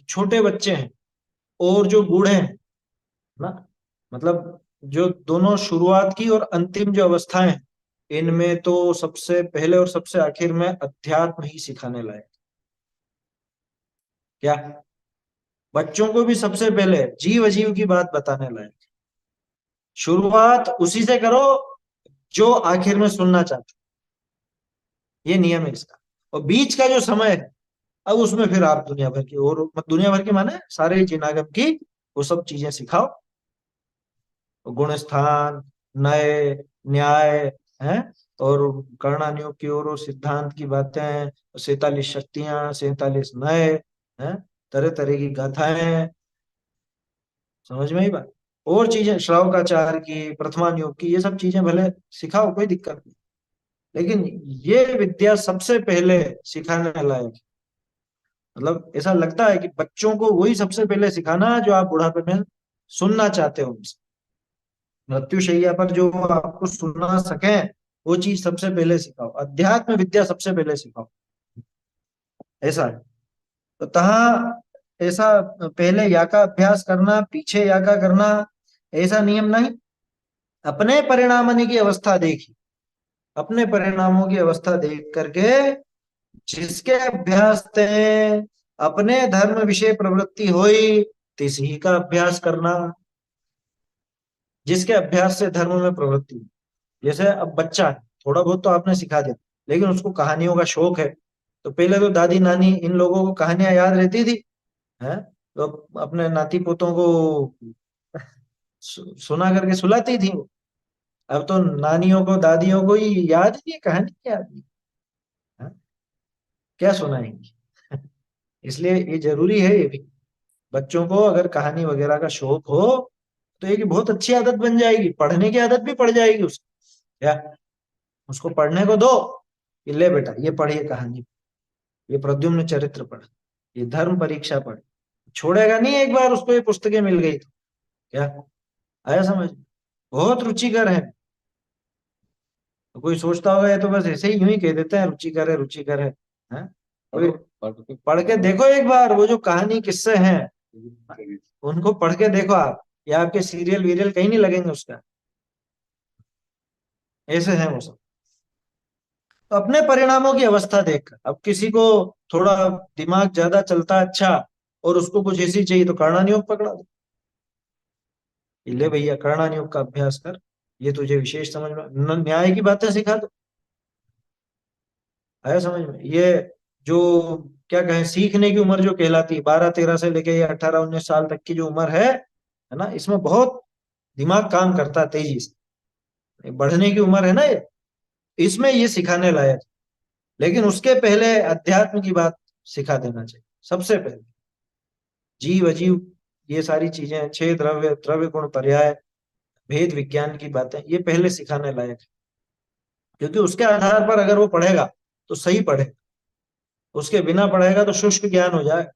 छोटे बच्चे हैं, और जो बूढ़े हैं ना, मतलब जो दोनों शुरुआत की और अंतिम जो अवस्थाएं हैं, इनमें तो सबसे पहले और सबसे आखिर में अध्यात्म ही सिखाने लायक। क्या? बच्चों को भी सबसे पहले जीव अजीव की बात बताने लायक। शुरुआत उसी से करो जो आखिर में सुनना चाहते, ये नियम है इसका। और बीच का जो समय है, अब उसमें फिर आप दुनिया भर की, और दुनिया भर की माने सारे जिनागम की वो सब चीजें सिखाओ। गुण स्थान, नए, न्याय है, और कर्णानुयोग की और सिद्धांत की बातें, 47 शक्तियां, 47 नए हैं, तरह तरह की गाथाएं। समझ में ही बात। और चीजें श्रावकाचार की, प्रथमानुयोग की, ये सब चीजें भले सिखाओ, कोई दिक्कत नहीं, लेकिन ये विद्या सबसे पहले सिखाने लायक है। मतलब ऐसा लगता है कि बच्चों को वही सबसे पहले सिखाना जो आप बुढ़ापे में सुनना चाहते हो उनसे। मृत्युशैया पर जो आपको सुना सके, वो चीज सबसे पहले सिखाओ, अध्यात्म विद्या सबसे पहले सिखाओ। ऐसा है। तो तहाँ ऐसा पहले या का अभ्यास करना, पीछे या का करना, ऐसा नियम नहीं। अपने परिणामनी की अवस्था देखी, अपने परिणामों की अवस्था देख करके जिसके अभ्यास ते अपने धर्म विषय प्रवृत्ति होई, तिसी का अभ्यास करना। जिसके अभ्यास से धर्म में प्रवृत्ति हुई। जैसे अब बच्चा है, थोड़ा बहुत तो आपने सिखा दिया, लेकिन उसको कहानियों का शौक है, तो पहले तो दादी नानी इन लोगों को कहानियां याद रहती थी, है, तो अपने नाती पोतों को सुना करके सुलाती थी वो। अब तो नानियों को दादियों को ही याद नहीं है, कहानी क्या याद नहीं है? क्या सुनाएंगी? इसलिए ये जरूरी है, ये भी बच्चों को अगर कहानी वगैरह का शौक हो तो एक बहुत अच्छी आदत बन जाएगी, पढ़ने की आदत भी पड़ जाएगी उसको। या उसको पढ़ने को दो कि ले बेटा ये पढ़िए कहानी, ये प्रद्युम्न चरित्र पढ़, ये धर्म परीक्षा पढ़, छोड़ेगा नहीं एक बार उसको ये पुस्तकें मिल गई तो। क्या आया समझ? बहुत रुचिकर है। तो कोई सोचता होगा ये तो बस ऐसे ही यूं ही कह देते हैं रुचिकर है, रुचिकर है, हैं? कोई पढ़ो, पढ़ के पढ़ के देखो एक बार, वो जो कहानी किस्से हैं उनको पढ़ के देखो आप, या आपके सीरियल वीरियल कहीं नहीं लगेंगे उसका। ऐसे हैं वो सब। तो अपने परिणामों की अवस्था देख, अब किसी को थोड़ा दिमाग ज्यादा चलता है अच्छा, और उसको कुछ ऐसी चाहिए तो कर्णा योग पकड़ा दो, कि ले भैया कर्णा योग का अभ्यास कर, ये तुझे विशेष समझ में, न्याय की बातें सिखा दो। आया समझ में? ये जो क्या कहें, सीखने की उम्र जो कहलाती है 12-13 से लेके ये 18-19 साल तक की जो उम्र है ना, इसमें बहुत दिमाग काम करता है तेजी से, बढ़ने की उम्र है ना ये, इसमें ये सिखाने लायक। लेकिन उसके पहले अध्यात्म की बात सिखा देना चाहिए सबसे पहले। जीव अजीव ये सारी चीजें, छह द्रव्य, द्रव्य गुण पर्याय, भेद विज्ञान की बातें, ये पहले सिखाने लायक है। क्योंकि उसके आधार पर अगर वो पढ़ेगा तो सही पढ़े, उसके बिना पढ़ेगा तो शुष्क ज्ञान हो जाए।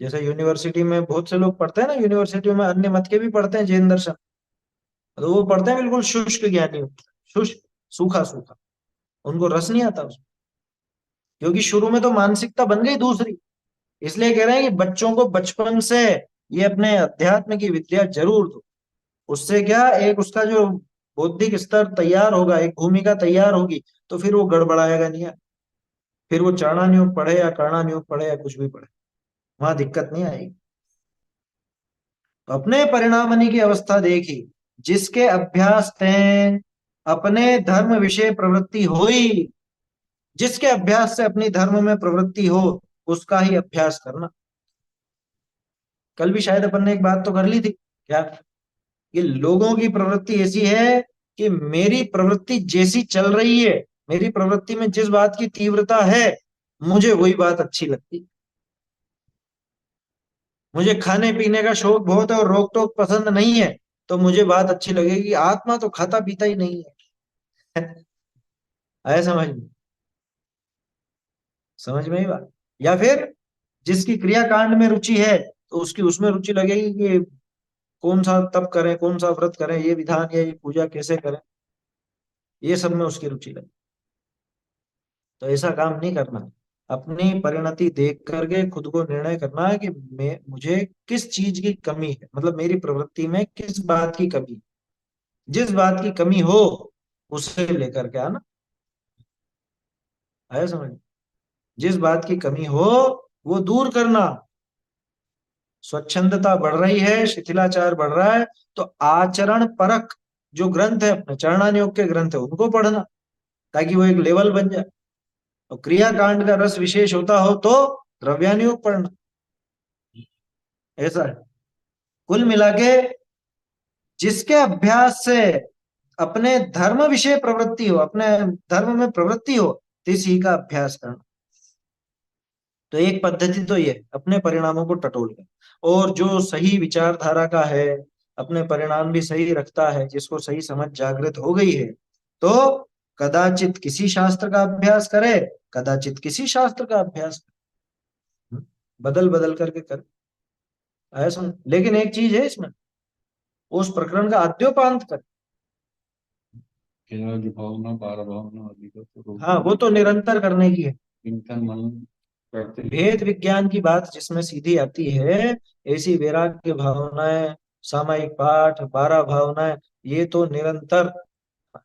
जैसे यूनिवर्सिटी में बहुत से लोग पढ़ते हैं ना, यूनिवर्सिटी में अन्य मत के भी पढ़ते हैं, जैन दर्शन, तो वो पढ़ते हैं बिल्कुल शुष्क ज्ञानी होते हैं, शुष्क, सूखा सूखा, उनको रस नहीं आता उसमें, क्योंकि शुरू में तो मानसिकता बन गई दूसरी। इसलिए कह रहे हैं कि बच्चों को बचपन से ये अपने अध्यात्म की विद्या जरूर दो। उससे क्या, एक उसका जो बौद्धिक स्तर तैयार होगा, एक भूमिका तैयार होगी, तो फिर वो गड़बड़ाएगा नहीं है। फिर वो चरणान योग पढ़े या कर्णान योग पढ़े या कुछ भी पढ़े, वहां दिक्कत नहीं आएगी। तो अपने परिणामनी की अवस्था देखी, जिसके अभ्यास ते अपने धर्म विषय प्रवृत्ति हुई। जिसके अभ्यास से अपनी धर्म में प्रवृत्ति हो, उसका ही अभ्यास करना। कल भी शायद अपन ने एक बात तो कर ली थी क्या, कि लोगों की प्रवृत्ति ऐसी है कि मेरी प्रवृत्ति जैसी चल रही है, मेरी प्रवृत्ति में जिस बात की तीव्रता है, मुझे वही बात अच्छी लगती। मुझे खाने पीने का शौक बहुत है और रोक टोक पसंद नहीं है, तो मुझे बात अच्छी लगेगी, आत्मा तो खाता पीता ही नहीं है। आया समझ में? समझ में ही बात। या फिर जिसकी क्रियाकांड में रुचि है, तो उसकी उसमें रुचि लगेगी कि कौन सा तप करें, कौन सा व्रत करें, ये विधान या ये पूजा कैसे करें, ये सब में उसकी रुचि लगे। तो ऐसा काम नहीं करना है। अपनी परिणति देख करके खुद को निर्णय करना है कि मुझे किस चीज की कमी है, मतलब मेरी प्रवृत्ति में किस बात की कमी है। जिस बात की कमी हो उसे लेकर के आना। आया समझ? जिस बात की कमी हो वो दूर करना। स्वच्छंदता बढ़ रही है, शिथिलाचार बढ़ रहा है, तो आचरण परक जो ग्रंथ है, अपने चरणान योग के ग्रंथ है, उनको पढ़ना, ताकि वो एक लेवल बन जाए। और क्रियाकांड का रस विशेष होता हो तो द्रव्यान योग पढ़ना। ऐसा है। कुल मिला के जिसके अभ्यास से अपने धर्म विषय प्रवृत्ति हो, अपने धर्म में प्रवृत्ति हो, इसी का अभ्यास करना। तो एक पद्धति तो ये अपने परिणामों को टटोलना, और जो सही विचारधारा का है, अपने परिणाम भी सही रखता है, जिसको सही समझ जागृत हो गई है, तो कदाचित किसी शास्त्र का अभ्यास करे, कदाचित किसी शास्त्र का अभ्यास करे, बदल बदल करके करे। ऐसा, लेकिन एक चीज है इसमें, उस प्रकरण का आद्योपांत करे। जो भावना, बार भावना आदि का तो हाँ, रोकना वो तो नहीं, निरंतर करने की है। चिंतन मनन करते रहना। भेद विज्ञान की बात जिसमें सीधी आती है, ऐसी वैराग्य भावनाएं, सामायिक पाठ, 12 भावनाएं, ये तो निरंतर,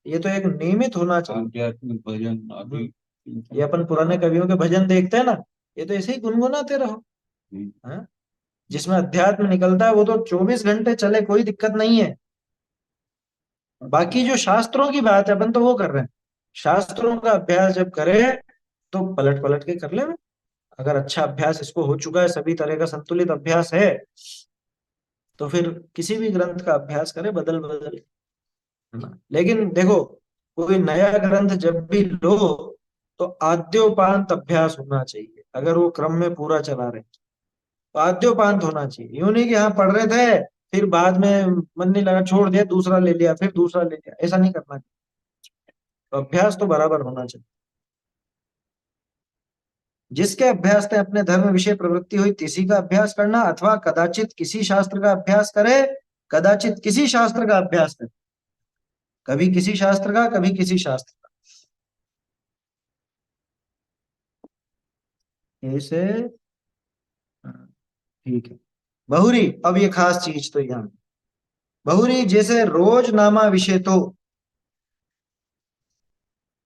ये तो एक नियमित होना चाहिए। आध्यात्मिक भजन आदि ये अपन पुराने कवियों के भजन देखते हैं ना, ये तो ऐसे ही गुनगुनाते रहो। हाँ? जिसमें अध्यात्म निकलता है वो तो 24 घंटे चले, कोई दिक्कत नहीं है। बाकी जो शास्त्रों की बात है अपन तो वो कर रहे हैं। शास्त्रों का अभ्यास जब करें तो पलट पलट के कर ले। अगर अच्छा अभ्यास इसको हो चुका है, सभी तरह का संतुलित अभ्यास है, तो फिर किसी भी ग्रंथ का अभ्यास करे बदल बदल, है ना। लेकिन देखो, कोई नया ग्रंथ जब भी लो तो आद्योपांत अभ्यास होना चाहिए। अगर वो क्रम में पूरा चला रहे तो आद्योपांत होना चाहिए। यूं नहीं कि हाँ पढ़ रहे थे, फिर बाद में मन नहीं लगा छोड़ दिया, दूसरा ले लिया, फिर दूसरा ले लिया, ऐसा नहीं करना चाहिए। तो अभ्यास तो बराबर होना चाहिए। जिसके अभ्यास से अपने धर्म विषय प्रवृत्ति हुई तिसी का अभ्यास करना, अथवा कदाचित किसी शास्त्र का अभ्यास करे, कदाचित किसी शास्त्र का अभ्यास करे, कभी किसी शास्त्र का, कभी किसी शास्त्र का, ऐसे। हाँ, ठीक है। बहुरी, अब ये खास चीज तो यहाँ, बहुरी जैसे रोजनामा विषय तो,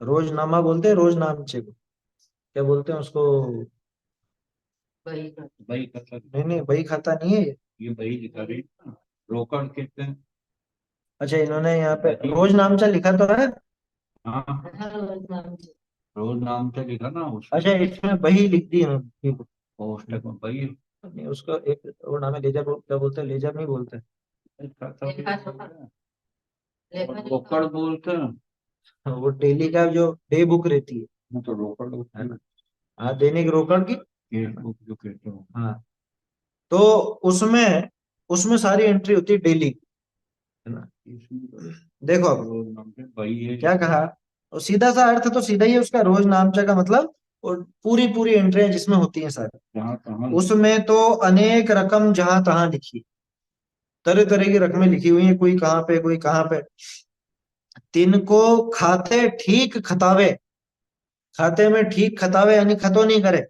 रोजनामा बोलते हैं रोज नामचे को, क्या बोलते हैं उसको? बही खाता, नहीं नहीं, बही खाता नहीं है ये। ये बही दिखा रही है ना, रोकड़ कहते हैं। अच्छा, इन्होंने यहाँ पे बही, रोज नामचा लिखा तो है। हाँ, रोज नाम से लिखा ना उसमें। अच्छा, इसमें बही लिख दी इन्होंने, ठीक पोस्टक में बही है। नहीं, उसका एक और नाम है लेजर, क्या बोलते हैं, लेजर नहीं बोलते। खाता भी है। और रोकड़ बोलते हैं। हाँ, वो डेली का जो डे बुक रहती वो तो रोकड़ है होती है। ना। हाँ, दैनिक रोकड़ की। केस बुक जो कहते हो। हाँ, तो उसमें उसमें सारी एंट्री होती है डेली, है ना। इसमें तो देखो अब रोज नाम से बही है क्या जैसे। कहा, और सीधा सा अर्थ तो सीधा ही है उसका, रोज नामचा का मतलब, और पूरी पूरी एंट्रियां जिसमें होती हैं सारी, जहाँ तहाँ उसमें तो अनेक रकम जहां तहां लिखी, तरह तरह की रकमें लिखी हुई हैं, कोई कहाँ पे कोई कहाँ पे। तिनको खाते ठीक खतावे, खाते में ठीक खतावे यानी खतो नहीं करे।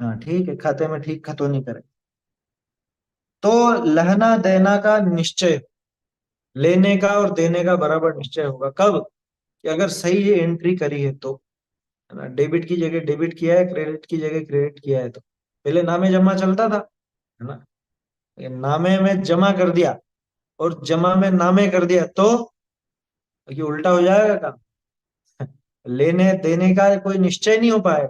हाँ ठीक है, खाते में ठीक खतो नहीं करे। तो लहना देना का निश्चय, लेने का और देने का बराबर निश्चय होगा कब, कि अगर सही ये एंट्री करी है तो, है ना। डेबिट की जगह डेबिट किया है, क्रेडिट की जगह क्रेडिट किया है तो। पहले नामे जमा चलता था, है ना। ये नामे में जमा कर दिया और जमा में नामे कर दिया तो ये उल्टा हो जाएगा काम। लेने देने का कोई निश्चय नहीं हो पाए।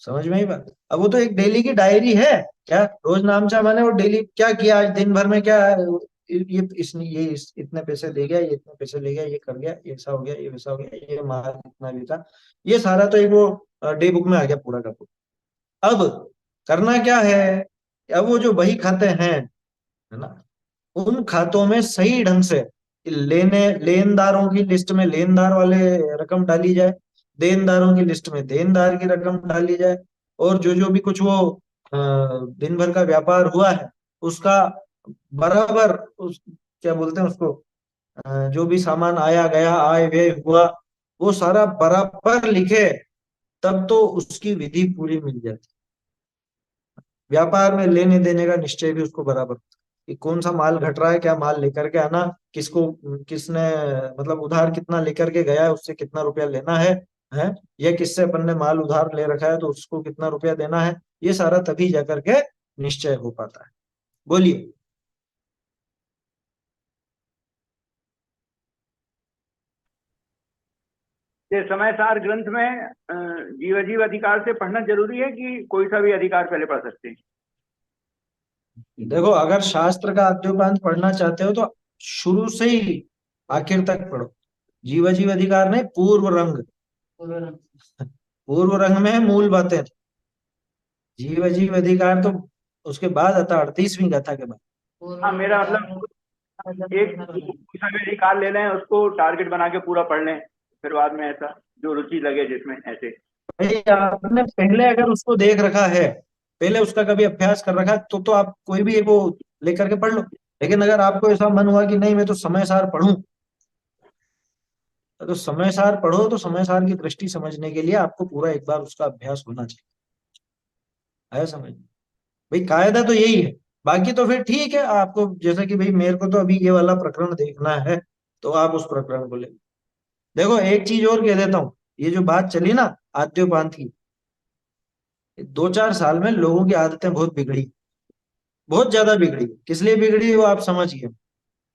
समझ में ही बात। अब वो तो एक डेली की डायरी है, क्या रोज नामचा माने वो डेली क्या किया आज दिन भर में, क्या है, ये इसने इतने पैसे दे गया, ये इतने पैसे ले गया, ये कर गया, ये ऐसा हो गया, ये वैसा हो गया, ये माल इतना बिका, ये सारा तो एक वो डे बुक में आ गया पूरा का पूरा। अब करना क्या है, अब वो जो बही खाते हैं, है ना, उन खातों में सही ढंग से लेने लेनदारों की लिस्ट में लेनदार वाले रकम डाली जाए, देनदारों की लिस्ट में देनदार की रकम डाली जाए, और जो जो भी कुछ वो दिन भर का व्यापार हुआ है उसका बराबर, उस क्या बोलते हैं उसको, जो भी सामान आया गया आय व्यय हुआ वो सारा बराबर लिखे, तब तो उसकी विधि पूरी मिल जाती। व्यापार में लेने देने का निश्चय भी उसको बराबर, कि कौन सा माल घट रहा है, क्या माल लेकर के आना, किसको किसने मतलब उधार कितना लेकर के गया है, उससे कितना रुपया लेना है, या किससे अपन ने माल उधार ले रखा है तो उसको कितना रुपया देना है, ये सारा तभी जाकर के निश्चय हो पाता है। बोलिए। ये समय सार ग्रंथ में जीव जीव अधिकार से पढ़ना जरूरी है कि कोई सा भी अधिकार पहले पढ़ सकते हैं? देखो, अगर शास्त्र का अद्योपांत पढ़ना चाहते हो तो शुरू से ही आखिर तक पढ़ो। जीव जीव अधिकार नहीं, पूर्व रंग, पूर्व रंग में है मूल बातें। जीव जीव अधिकार तो उसके बाद आता, 38वीं गाथा के बाद। हाँ, मेरा मतलब एक कोई सा भी अधिकार ले लें, उसको टारगेट बना के पूरा पढ़ लें, फिर बाद में ऐसा जो रुचि लगे जिसमें ऐसे। भाई आपने पहले अगर उसको देख रखा है, पहले उसका कभी अभ्यास कर रखा है, तो आप कोई भी एक वो लेकर के पढ़ लो। लेकिन अगर आपको ऐसा मन हुआ कि नहीं मैं तो समय सार पढ़ूं, तो समय सार पढ़ो। तो समय सार की दृष्टि समझने के लिए आपको पूरा एक बार उसका अभ्यास होना चाहिए। आया समझ? भाई कायदा तो यही है। बाकी तो फिर ठीक है, आपको जैसे कि भाई मेरे को तो अभी ये वाला प्रकरण देखना है, तो आप उस प्रकरण को ले। देखो एक चीज और कह देता हूँ, ये जो बात चली ना आद्योपांत की, 2-4 साल में लोगों की आदतें बहुत बिगड़ी, बहुत ज्यादा बिगड़ी। किस लिए बिगड़ी वो आप समझिए,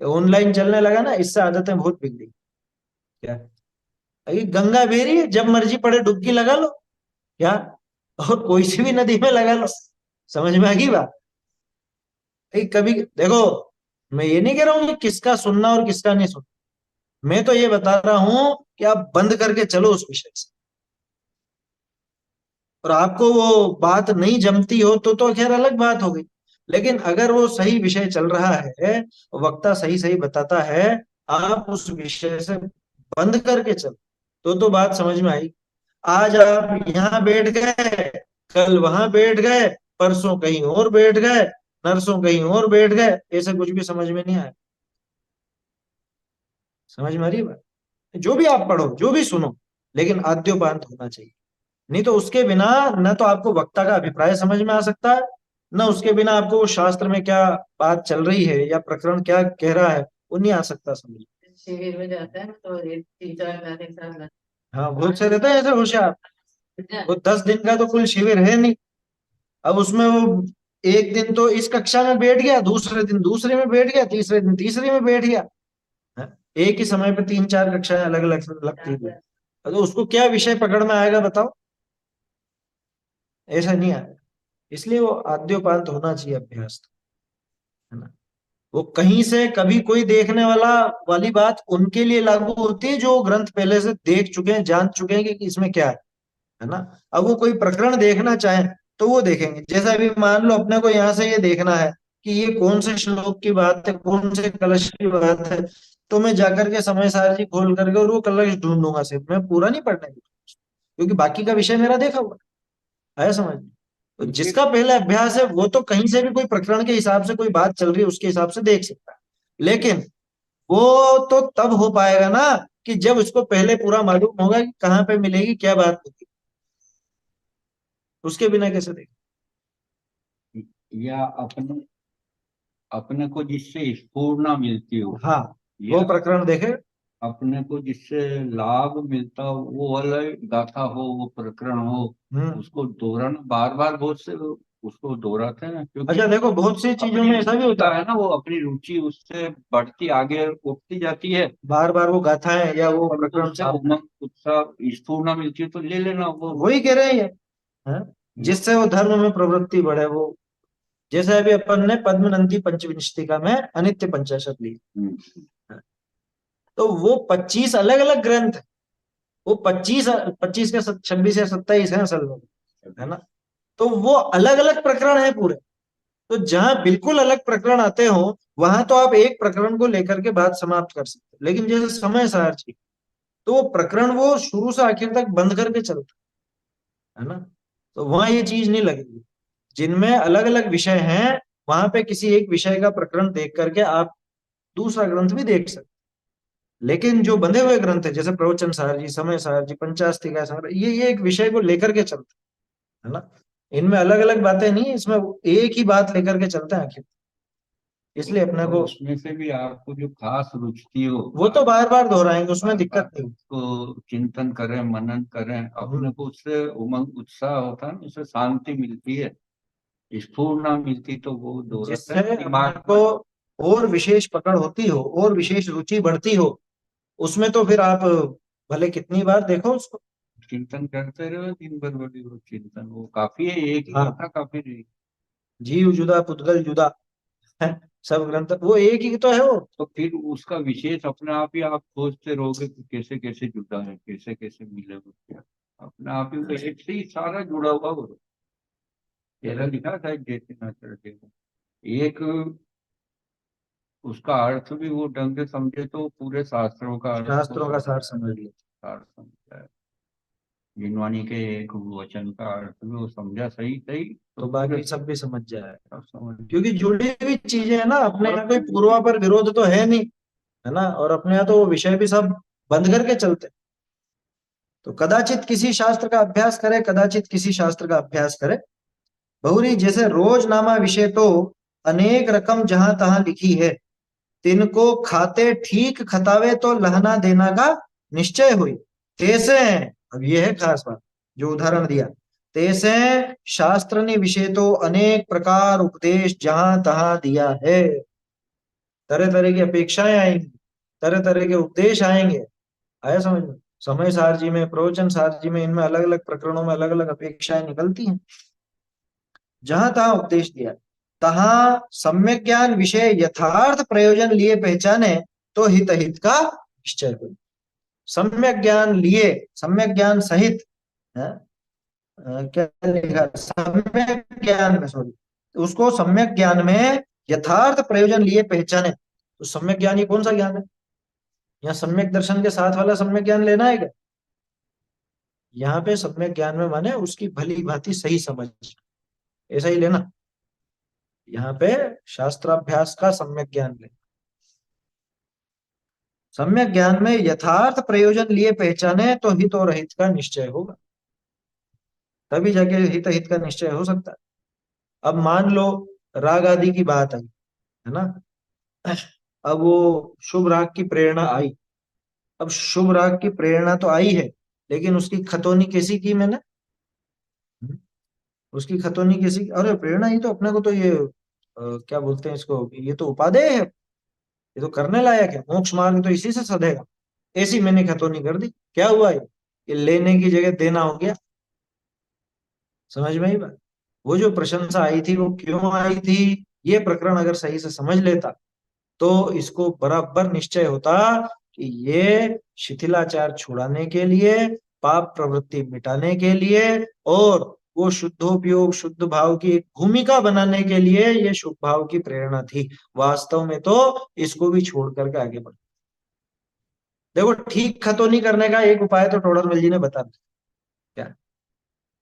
ऑनलाइन चलने लगा ना, इससे आदतें बहुत बिगड़ी। क्या, अरे गंगा बेरी है, जब मर्जी पड़े डुबकी लगा लो, क्या, और कोई सी भी नदी में लगा लो। समझ में आ गई बात। कभी देखो, मैं ये नहीं कह रहा हूँ कि किसका सुनना और किसका नहीं सुनना, मैं तो ये बता रहा हूं कि आप बंद करके चलो उस विषय से। और आपको वो बात नहीं जमती हो तो खैर अलग बात हो गई, लेकिन अगर वो सही विषय चल रहा है, वक्ता सही सही बताता है, आप उस विषय से बंद करके चलो, तो बात समझ में आई। आज आप यहाँ बैठ गए, कल वहां बैठ गए, परसों कहीं और बैठ गए, नरसों कहीं और बैठ गए, ऐसे कुछ भी समझ में नहीं आया। समझ में आ रही है बात। जो भी आप पढ़ो, जो भी सुनो, लेकिन आद्योपांत होना चाहिए। नहीं तो उसके बिना न तो आपको वक्ता का अभिप्राय समझ में आ सकता है, न उसके बिना आपको वो शास्त्र में क्या बात चल रही है या प्रकरण क्या कह रहा है वो नहीं आ सकता समझ में। शिविर में जाता है ना, तो एक 3-4 घंटे एक साथ हाँ बहुत से रहते हैं ऐसे होशियार, लगता है। वो 10 दिन का तो कुल शिविर है नहीं। अब उसमें वो एक दिन तो इस कक्षा में बैठ गया, दूसरे दिन दूसरे में बैठ गया, तीसरे दिन तीसरे में बैठ गया। हाँ? एक ही समय पे 3-4 कक्षाएं अलग अलग लगती थी, तो उसको क्या विषय पकड़ में आएगा बताओ। ऐसा नहीं आएगा। इसलिए वो आद्योपांत होना चाहिए अभ्यास, है ना। वो कहीं से कभी कोई देखने वाली बात उनके लिए लागू होती है जो ग्रंथ पहले से देख चुके हैं, जान चुके हैं कि इसमें क्या है ना। अब वो कोई प्रकरण देखना चाहे तो वो देखेंगे। जैसा अभी मान लो अपने को यहाँ से ये देखना है कि ये कौन से श्लोक की बात है, कौन से कलश की बात है, तो मैं जाकर के समय सारणी खोल करके और वो कलश ढूंढूंगा, सिर्फ मैं पूरा नहीं पढ़ने दूंगा, क्योंकि बाकी का विषय मेरा देखा हुआ है समझ में। तो जिसका पहला अभ्यास है वो तो कहीं से भी कोई प्रकरण के हिसाब से कोई बात चल रही है उसके हिसाब से देख सकता है, लेकिन वो तो तब हो पाएगा ना कि जब उसको पहले पूरा मालूम होगा कि कहाँ पे मिलेगी, क्या बात होगी। उसके बिना कैसे देखें। या अपने अपने को जिससे स्फूर्णा मिलती हो, हाँ, वो या प्रकरण देखे। अपने को जिससे लाभ मिलता हो, वो वाला गाथा हो, वो प्रकरण हो, हम्म। उसको दोहराना बार बार, बहुत से लोग उसको दोहराते हैं ना, क्योंकि अच्छा देखो, बहुत सी चीजों अपनी में ऐसा भी रुचि होता का है, है ना, वो अपनी रुचि उससे बढ़ती आगे उठती जाती है। बार बार वो गाथाएं या वो और तो प्रकरण उससे सामने, उमंग उत्साह स्फूर्णा मिलती है तो ले लेना वो। वही कह रहे हैं ये, हाँ? जिससे वो धर्म में प्रवृत्ति बढ़े। वो जैसे अभी अपन ने पद्मनंदी पंचविंशतिका में अनित्य पंचाशत ली, तो वो 25 अलग अलग ग्रंथ है। वो 25 के 26 या 27 है असल में, है ना। तो वो अलग अलग प्रकरण है पूरे। तो जहां बिल्कुल अलग प्रकरण आते हो वहां तो आप एक प्रकरण को लेकर के बात समाप्त कर सकते हो, लेकिन जैसे समय सारची, तो वो प्रकरण वो शुरू से आखिर तक बंद करके चलता है ना। तो वहां ये चीज नहीं लगेगी। जिनमें अलग अलग विषय हैं वहां पे किसी एक विषय का प्रकरण देख करके आप दूसरा ग्रंथ भी देख सकते। लेकिन जो बंधे हुए ग्रंथ है जैसे प्रवचन सार जी, समय सार जी, पंचास्तिका सार, ये एक विषय को लेकर के चलते है ना। इनमें अलग अलग बातें नहीं, इसमें एक ही बात लेकर के चलते हैं आखिर। इसलिए अपने और को उसमें से भी आपको जो खास रुचि हो, वो तो बार बार दोहराएंगे, उसमें बार बार दिक्कत नहीं। उसको चिंतन करें, मनन करें, अपने हम्म। को उससे उमंग उत्साह होता है ना, उससे शांति मिलती है, स्फूर्णा मिलती, तो वो दोहराते जिससे हैं अपने दिमाग को में। और विशेष पकड़ होती हो और विशेष रुचि बढ़ती हो, उसमें तो फिर आप भले कितनी बार देखो उसको। चिंतन करते रहो दिन भर, बड़ी वो चिंतन वो काफी है, एक ही हाँ, कथा काफी नहीं। जीव जुदा पुद्गल जुदा है, सब ग्रंथ वो एक ही तो है वो। तो फिर उसका विशेष अपने आप ही आप खोजते रहोगे कि कैसे कैसे जुड़ा है, कैसे कैसे मिले वो, क्या अपने आप ही वो एक से ही सारा जुड़ा हुआ वो। तेरा लिखा था जैसे न चढ़े, एक उसका अर्थ भी वो ढंग से समझे तो पूरे शास्त्रों का अर्थ को शास्त्रों का समझ सार जाए, समझ लो। सार समझ जाए। जिनवानी के एक वचन का अर्थ भी वो समझा सही सही तो तो पूरे बाकी सब भी समझ जाए, सब समझ क्योंकि जुड़ी हुई चीजें है ना, अपने यहाँ कोई पूर्वा पर विरोध तो है नहीं, है ना। और अपने यहाँ तो वो विषय भी सब बंद करके चलते हैं। तो कदाचित किसी शास्त्र का अभ्यास करे, कदाचित किसी शास्त्र का अभ्यास करे। बहुरी जैसे रोज नामा विषय तो अनेक रकम जहां तहां लिखी है, तिनको खाते ठीक खतावे तो लहना देना का निश्चय हुई। तेसे, अब ये है खास बात जो उदाहरण दिया, तेसे शास्त्र ने विषय तो अनेक प्रकार उपदेश जहां तहां दिया है। तरह तरह की अपेक्षाएं आएंगी, तरह तरह के उपदेश आएंगे। आया समझ में? समय सारजी में, प्रवचन सारजी में, इनमें अलग अलग प्रकरणों में अलग अलग अपेक्षाएं निकलती हैं। जहां तहां उपदेश दिया, तहां सम्यक ज्ञान विषय यथार्थ प्रयोजन लिए पहचाने तो हित हित का निश्चय हो। सम्यक ज्ञान लिए, सम्यक ज्ञान सहित है? क्या लिखा, सम्यक ज्ञान में, सॉरी, उसको सम्यक ज्ञान में यथार्थ प्रयोजन लिए पहचाने। तो सम्यक ज्ञान ये कौन सा ज्ञान है? यहाँ सम्यक दर्शन के साथ वाला सम्यक ज्ञान लेना है क्या? यहाँ पे सम्यक ज्ञान में माने उसकी भली भांति सही समझ, ऐसा ही लेना। यहाँ पे शास्त्राभ्यास का सम्यक ज्ञान ले। सम्यक ज्ञान में यथार्थ प्रयोजन लिए पहचाने तो हित और अहित का निश्चय होगा, तभी जाके हित हित का निश्चय हो सकता है। अब मान लो राग आदि की बात आई, है ना? अब वो शुभ राग की प्रेरणा आई। अब शुभ राग की प्रेरणा तो आई है, लेकिन उसकी खतौनी कैसी की मैंने? उसकी खतौनी कैसी? अरे प्रेरणा ही तो अपने को तो ये क्या बोलते हैं इसको, ये तो उपादेय है, ये तो करने लायक है, मोक्ष मार्ग तो इसी से सधेगा। ऐसी मैंने खतौनी कर दी, क्या हुआ? ये लेने की जगह देना हो गया। समझ में ही बात? वो जो प्रशंसा आई थी वो क्यों आई थी, ये प्रकरण अगर सही से समझ लेता तो इसको बराबर निश्चय होता कि ये शिथिलाचार छुड़ाने के लिए, पाप प्रवृत्ति मिटाने के लिए, और वो शुद्धोपयोग शुद्ध भाव की एक भूमिका बनाने के लिए ये शुभ भाव की प्रेरणा थी। वास्तव में तो इसको भी छोड़ करके आगे बढ़। देखो, ठीक खतौनी करने का एक उपाय तो टोडरमल जी ने बता दिया। क्या,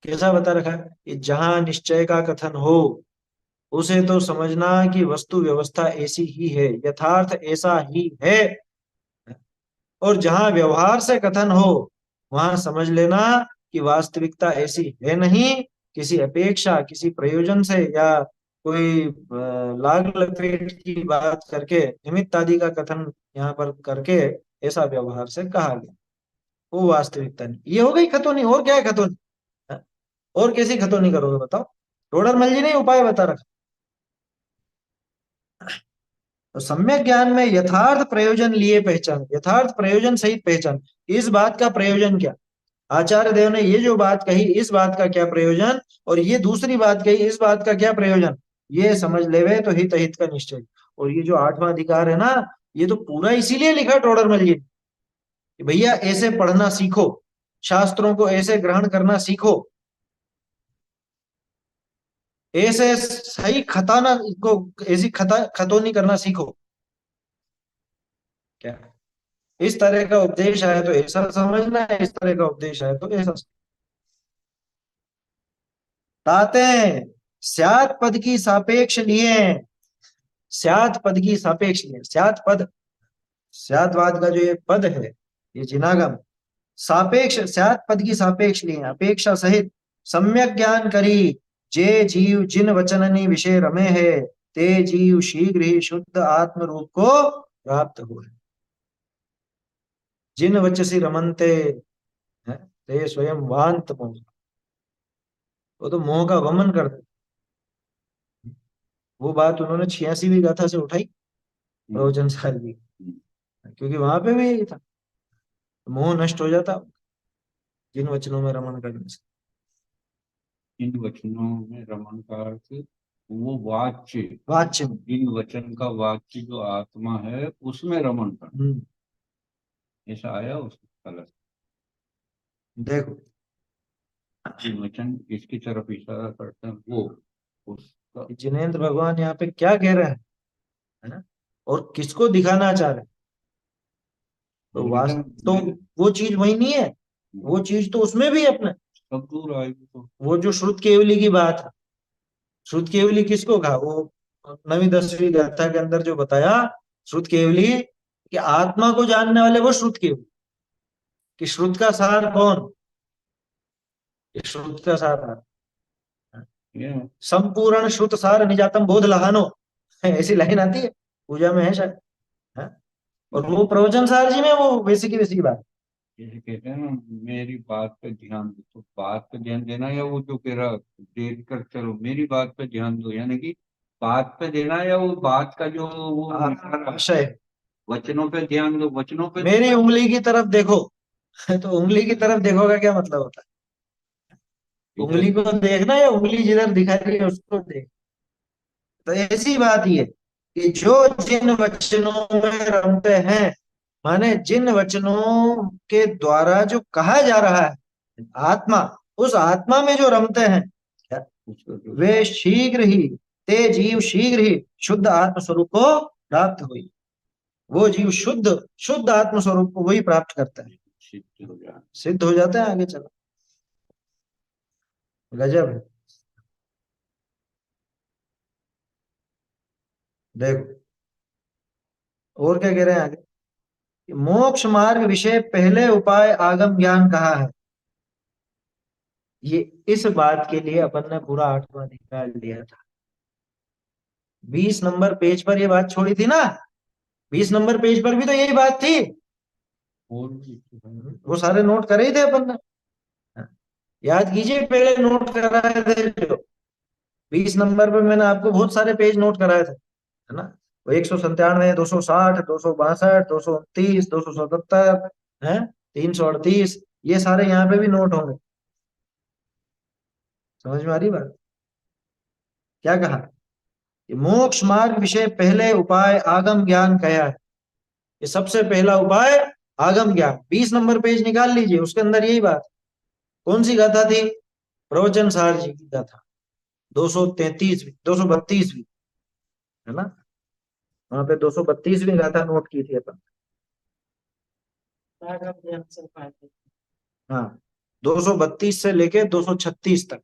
कैसा बता रखा है कि जहां निश्चय का कथन हो उसे तो समझना कि वस्तु व्यवस्था ऐसी ही है, यथार्थ ऐसा ही है। और जहां व्यवहार से कथन हो वहां समझ लेना कि वास्तविकता ऐसी है नहीं, किसी अपेक्षा, किसी प्रयोजन से, या कोई लाग लपेट की बात करके, निमित्त आदि का कथन यहाँ पर करके ऐसा व्यवहार से कहा गया, वो वास्तविकता नहीं। ये हो गई खतौनी। और क्या है खतौनी? हाँ? और कैसी खतौनी करोगे बताओ? टोडरमल जी ने उपाय बता रखा। तो सम्यक ज्ञान में यथार्थ प्रयोजन लिए पहचान, यथार्थ प्रयोजन सहित पहचान। इस बात का प्रयोजन क्या? आचार्य देव ने ये जो बात कही, इस बात का क्या प्रयोजन, और ये दूसरी बात कही, इस बात का क्या प्रयोजन, ये समझ लेवे तो हित हित का निश्चय। और ये जो 8वां अधिकार है ना, ये तो पूरा इसीलिए लिखा टोडरमल जी कि भैया ऐसे पढ़ना सीखो, शास्त्रों को ऐसे ग्रहण करना सीखो, ऐसे सही खताना को, ऐसी खतौनी करना सीखो। क्या, इस तरह का उपदेश आया तो ऐसा समझना है, इस तरह का उपदेश आया तो ऐसा। ताते स्यात् पद की सापेक्ष लिए, स्यात् पद की सापेक्ष लिए, स्यात् पद, स्याद्वाद का जो ये पद है, ये जिनागम, सापेक्ष, स्यात् पद की सापेक्ष लिए, अपेक्षा सहित सम्यक ज्ञान करी, जे जीव जिन वचननी विषय रमे है, ते जीव शीघ्र ही शुद्ध आत्म रूप को प्राप्त हो। जिन वचसी रमनते हैं, ते स्वयं वांत मोह, वो तो मोह का वमन करते। वो बात उन्होंने 86वीं गाथा से उठाई, प्रवचन सार की, क्योंकि वहां पे भी यही था, मोह नष्ट हो जाता जिन वचनों में रमन करने से। इन वचनों में रमन का अर्थ वो वाच्य, वाच्य में। इन वचन का वाच्य जो आत्मा है उसमें रमन करना, ऐसा आया उसका लक्ष्य। देखो, जिन वचन इसकी तरफ इशारा करते हैं वो उसका। जिनेन्द्र भगवान यहाँ पे क्या कह रहे हैं, है ना, और किसको दिखाना चाह रहे हैं? तो वास्तव वो चीज वही नहीं है, वो चीज तो उसमें भी है अपने। सब दूर आएगी तो वो जो श्रुत केवली की बात है, श्रुत केवली किसको कहा? वो 9वीं 10वीं गाथा के अंदर जो बताया, श्रुत केवली कि आत्मा को जानने वाले वो श्रुत केवली, कि श्रुत का सार कौन? ये श्रुत का सार ये संपूर्ण श्रुत सार निजातम बोध लहानो, ऐसी लाइन आती है पूजा में, है शायद, है? और वो प्रवचन सार जी में वो वैसी की बात। जैसे कहते हैं ना, मेरी बात पे ध्यान दो, तो बात पे ध्यान देना, या वो जो कह रहा देख कर चलो मेरी बात पे ध्यान दो, यानी कि बात पे देना, या वो बात का जो वो इशारा, आशय, वचनों पे ध्यान दो, वचनों पे मेरी उंगली की तरफ देखो। तो उंगली की तरफ देखो का क्या मतलब होता है? इधर। उंगली को देखना या उंगली जिधर दिखा रही है उसको देख। तो ऐसी बात ही है कि जो जिन वचनों में रमते हैं, माने जिन वचनों के द्वारा जो कहा जा रहा है आत्मा, उस आत्मा में जो रमते हैं क्या, उसको जो वे शीघ्र ही, ते जीव शीघ्र ही शुद्ध आत्म स्वरूप को प्राप्त हुई। वो जीव शुद्ध शुद्ध आत्म स्वरूप को वही प्राप्त करता है, सिद्ध हो जाए। सिद्ध हो जाता है। आगे चलो, गजब है। देखो और क्या कह रहे हैं आगे, कि मोक्ष मार्ग विषय पहले उपाय आगम ज्ञान कहा है। ये इस बात के लिए अपन ने पूरा 8वां निकाल लिया था। 20 नंबर पेज पर ये बात छोड़ी थी ना, 20 नंबर पेज पर भी तो यही बात थी। और भी वो सारे नोट करे ही थे अपन ने। याद कीजिए, पहले नोट कराए थे जो 20 नंबर पे मैंने आपको बहुत सारे पेज नोट कराए थे, है ना। वो 197, 260, 262, 229, 277 है, 338, ये सारे यहाँ पे भी नोट होंगे। समझ में आ रही बात? क्या कहा कि मोक्ष मार्ग विषय पहले उपाय आगम ज्ञान कहा है। ये सबसे पहला उपाय आगम ज्ञान। 20 नंबर पेज निकाल लीजिए, उसके अंदर यही बात। कौन सी गाथा थी? प्रवचन सार जी की गाथा, 233वीं 232वीं, है ना। वहां पे 232वीं गाथा नोट की थी अपन। आगम ज्ञान से पाते। हाँ, 232 से लेके 236 तक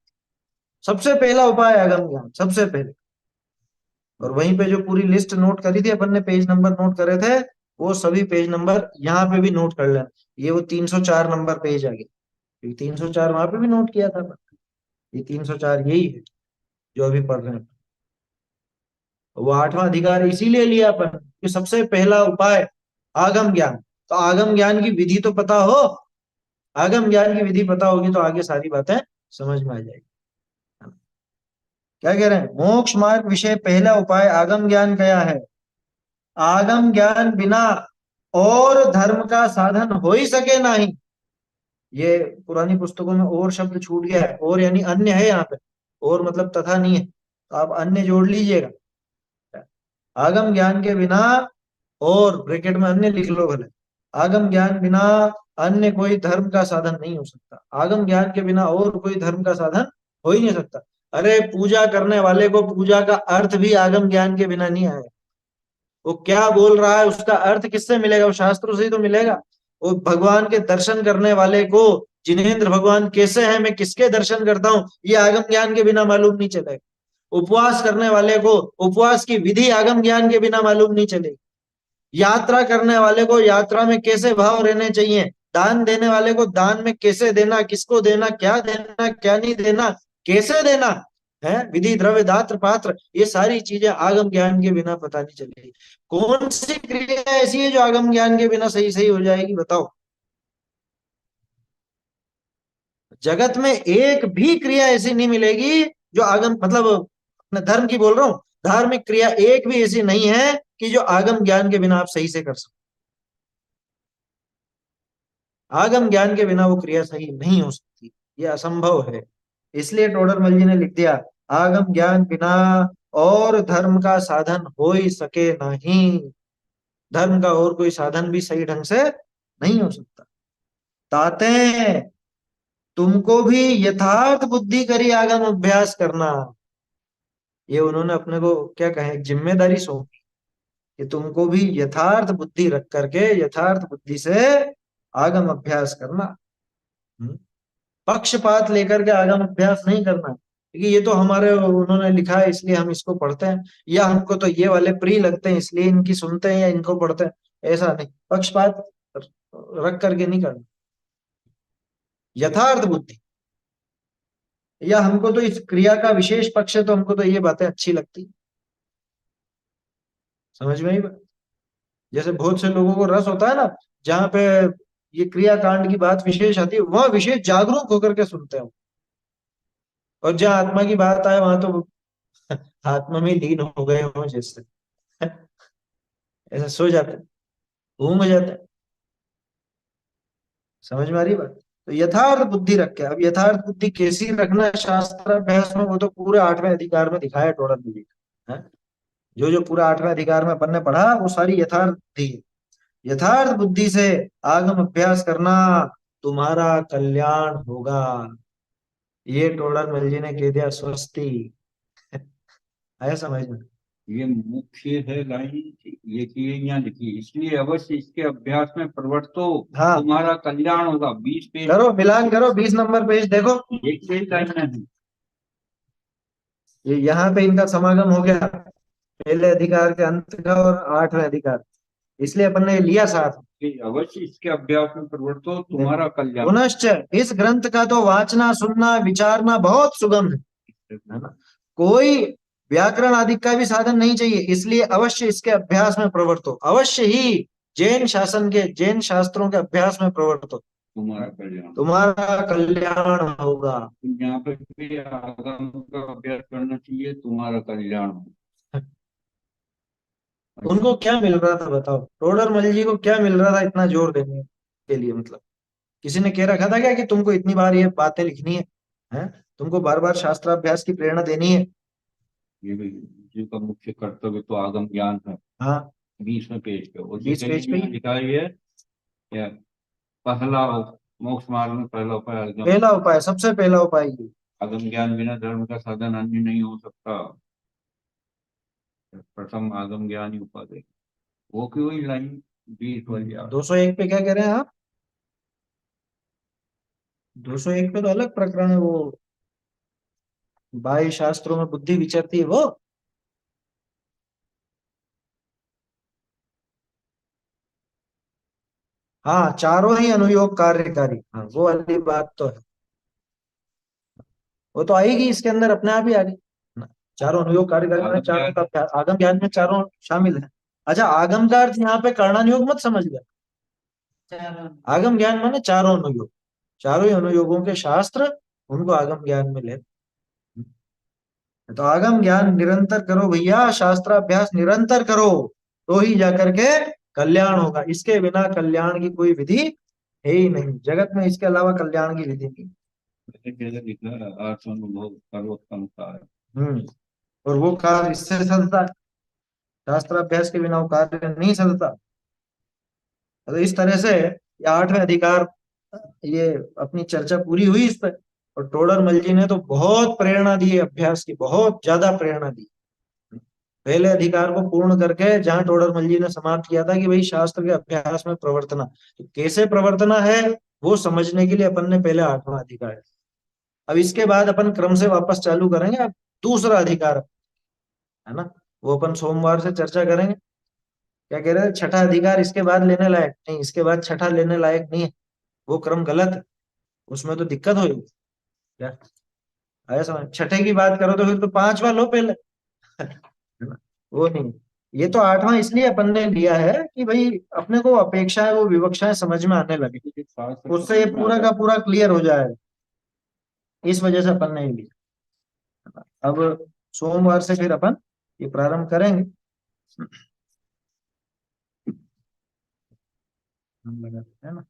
सबसे पहला उपाय आगम ज्ञान, सबसे पहले। और वहीं पे जो पूरी लिस्ट नोट करी थी अपन ने, पेज नंबर नोट करे थे, वो सभी पेज नंबर यहाँ पे भी नोट कर लेना। ये वो 304 नंबर पेज आ गया, क्योंकि 304 वहां पे भी नोट किया था अपन। ये 304 यही है जो अभी पढ़ रहे हैं। वो 8वां अधिकार इसीलिए लिया अपन कि सबसे पहला उपाय आगम ज्ञान। तो आगम ज्ञान की विधि तो पता हो, आगम ज्ञान की विधि पता होगी तो आगे सारी बातें समझ में आ जाएगी। क्या कह रहे हैं? मोक्ष मार्ग विषय पहला उपाय आगम ज्ञान क्या है? आगम ज्ञान बिना और धर्म का साधन हो ही सके नहीं। ये पुरानी पुस्तकों में और शब्द छूट गया है, और यानी अन्य है यहाँ पे, और मतलब तथा नहीं है, तो आप अन्य जोड़ लीजिएगा। आगम ज्ञान के बिना, और ब्रैकेट में अन्य लिख लो भले, आगम ज्ञान बिना अन्य कोई धर्म का साधन नहीं हो सकता। आगम ज्ञान के बिना और कोई धर्म का साधन हो ही नहीं सकता। अरे पूजा करने वाले को पूजा का अर्थ भी आगम ज्ञान के बिना नहीं आएगा। वो क्या बोल रहा है उसका अर्थ किससे मिलेगा? वो शास्त्रों से ही तो मिलेगा। वो भगवान के दर्शन करने वाले को, जिनेंद्र भगवान कैसे हैं, मैं किसके दर्शन करता हूँ, ये आगम ज्ञान के बिना मालूम नहीं चलेगा। उपवास करने वाले को उपवास की विधि आगम ज्ञान के बिना मालूम नहीं चलेगी। यात्रा करने वाले को यात्रा में कैसे भाव रहने चाहिए, दान देने वाले को दान में कैसे देना, किसको देना, क्या नहीं देना, कैसे देना है, विधि द्रव्य दात्र पात्र, ये सारी चीजें आगम ज्ञान के बिना पता नहीं चलेगी। कौन सी क्रिया ऐसी है जो आगम ज्ञान के बिना सही सही हो जाएगी, बताओ। जगत में एक भी क्रिया ऐसी नहीं मिलेगी जो आगम, मतलब अपने धर्म की बोल रहा हूं, धार्मिक क्रिया एक भी ऐसी नहीं है कि जो आगम ज्ञान के बिना आप सही से कर सको। आगम ज्ञान के बिना वो क्रिया सही नहीं हो सकती, ये असंभव है। इसलिए टोडरमल जी ने लिख दिया, आगम ज्ञान बिना और धर्म का साधन हो ही सके नहीं। धर्म का और कोई साधन भी सही ढंग से नहीं हो सकता। ताते तुमको भी यथार्थ बुद्धि करी आगम अभ्यास करना। ये उन्होंने अपने को क्या कहे, एक जिम्मेदारी सौंपी कि तुमको भी यथार्थ बुद्धि रख करके, यथार्थ बुद्धि से आगम अभ्यास करना। हम्म। पक्षपात लेकर के आगम अभ्यास नहीं करना, क्योंकि ये तो हमारे उन्होंने लिखा है इसलिए हम इसको पढ़ते हैं, या हमको तो ये वाले प्रिय लगते हैं इसलिए इनकी सुनते हैं या इनको पढ़ते हैं, ऐसा नहीं। पक्षपात रख करके नहीं करना, यथार्थ बुद्धि। या हमको तो इस क्रिया का विशेष पक्ष है तो हमको तो ये बातें अच्छी लगती, समझ में आई बात? जैसे बहुत से लोगों को रस होता है ना, जहाँ पे ये क्रियाकांड की बात विशेष आती है, वह विशेष जागरूक होकर के सुनते हैं। और जहाँ आत्मा की बात आए वहां तो आत्मा में लीन हो गए हो जैसे, ऐसे सो जाते हैं, घूम जाते हैं। समझ में आ रही बात? तो यथार्थ बुद्धि रख के, अब यथार्थ बुद्धि कैसी रखना शास्त्र अभ्यास में, वो तो पूरे 8वें अधिकार में दिखाया टोडर बुद्धि है। जो जो पूरा 8वें अधिकार में अपन ने पढ़ा वो सारी यथार्थ बुद्धि है। यथार्थ बुद्धि से आगम अभ्यास करना, तुम्हारा कल्याण होगा। ये टोडर मल जी ने कह दिया स्वस्ति। आया समझ में? ये मुख्य है लाइन, ये चीजें यहाँ लिखी, इसलिए अवश्य इसके अभ्यास में प्रवर्तो, हाँ, तुम्हारा कल्याण होगा। 20 पेज करो मिलान करो, 20 नंबर पेज देखो। एक पेज लाइन है। ये यहाँ पे इनका समागम हो गया, पहले अधिकार के अंत का और 8वें अधिकार, इसलिए अपन ने लिया साथ। कि अवश्य इसके अभ्यास में प्रवर्तो, देखो, तुम्हारा कल्याण। पुनश्च इस ग्रंथ का तो वाचना सुनना विचारना बहुत सुगम है ना? कोई व्याकरण आदि का भी साधन नहीं चाहिए, इसलिए अवश्य इसके अभ्यास में प्रवृत्त हो। अवश्य ही जैन शासन के, जैन शास्त्रों के अभ्यास में प्रवृत्त हो, तुम्हारा कल्याण। तुम्हारा कल्याण होगा। यहाँ पे भी आगम का अभ्यास करना चाहिए, तुम्हारा कल्याण हो। उनको क्या मिल रहा था बताओ, टोडर मल जी को क्या मिल रहा था इतना जोर देने के लिए? मतलब किसी ने कह रखा था क्या कि तुमको इतनी बार ये बातें लिखनी है? तुमको बार बार शास्त्राभ्यास की प्रेरणा देनी है? ये भी जीव का मुख्य कर्तव्य तो आगम ज्ञान है। हाँ, 20वें पेज पे, और 20 पेज पे ही लिखा ही है क्या? पहला मोक्ष मार्ग में पहला उपाय आगम। पहला उपाय, सबसे पहला उपाय ये। आगम ज्ञान बिना धर्म का साधन अन्य नहीं हो सकता। प्रथम आगम ज्ञान ही उपादेय। वो क्यों ही लाइन 20 वाली आ 201 पे क्या कह रहे हैं आप? 201 पे तो अलग प्रकरण है वो, बाह्य शास्त्रों में बुद्धि विचरती है वो। हाँ, चारों ही अनुयोग कार्यकारी, हाँ वो वाली बात तो है। वो तो आएगी इसके अंदर अपने आप ही आ गई ना। चारों अनुयोग कार्यकारी में आगम चारों ज्ञान। का आगम ज्ञान में चारों शामिल है। अच्छा, आगम का अर्थ यहाँ पे कर्णानुयोग मत समझ गया। चारों। आगम ज्ञान माने चारों अनुयोग, चारों ही अनुयोगों के शास्त्र, उनको आगम ज्ञान में ले। तो आगम ज्ञान निरंतर करो भैया, शास्त्राभ्यास निरंतर करो, तो ही जाकर के कल्याण होगा। इसके बिना कल्याण की कोई विधि है ही नहीं जगत में, इसके अलावा कल्याण की विधि नहीं। जैसे लिखा है, आत्मानुभव सर्वोत्तम का है। और वो कार्य इससे सधता है, शास्त्राभ्यास के बिना वो कार्य नहीं सधता। तो इस तरह से ये 8वें अधिकार, ये अपनी चर्चा पूरी हुई इस पर। और टोडर मल जी ने तो बहुत प्रेरणा दी है अभ्यास की, बहुत ज्यादा प्रेरणा दी। पहले अधिकार को पूर्ण करके जहां टोडर मल जी ने समाप्त किया था कि भाई शास्त्र के अभ्यास में प्रवर्तना, तो कैसे प्रवर्तना है वो समझने के लिए अपन ने पहले 8वां अधिकार, अब इसके बाद अपन क्रम से वापस चालू करेंगे। अब दूसरा अधिकार है ना, वो अपन सोमवार से चर्चा करेंगे। क्या कह रहे हैं, छठा अधिकार इसके बाद लेने लायक नहीं, इसके बाद छठा लेने लायक नहीं है, वो क्रम गलत है, उसमें तो दिक्कत होगी। क्या आया समझ? छठे की बात करो तो फिर तो 5वां लो पहले, है ना? वो नहीं, ये तो 8वां इसलिए अपन ने लिया है कि भाई अपने को अपेक्षाएं वो विवक्षाएं समझ में आने लगे, उससे ये पूरा का पूरा क्लियर हो जाएगा। इस वजह से अपन ने लिया। अब सोमवार से फिर अपन ये प्रारंभ करेंगे। है ना?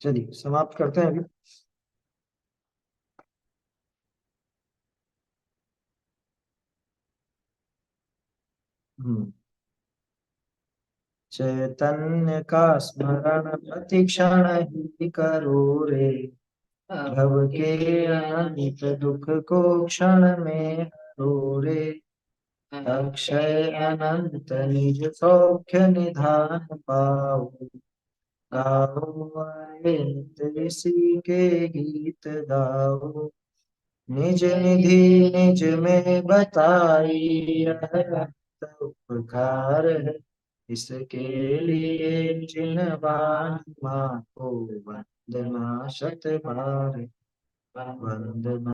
चलिए समाप्त करते हैं अभी। हम्म। चैतन्य का स्मरण प्रतिक्षण ही करो रे, भव के अनंत दुख को क्षण में हरो रे, अक्षय अनंत निज सौख्य निधान पाओ, गाओ आए नित ऋषि के गीत गाओ, निज निधि निज में बताई, यह उपकार है इसके लिए जिनवान माँ को वंदना शत बार वंदना।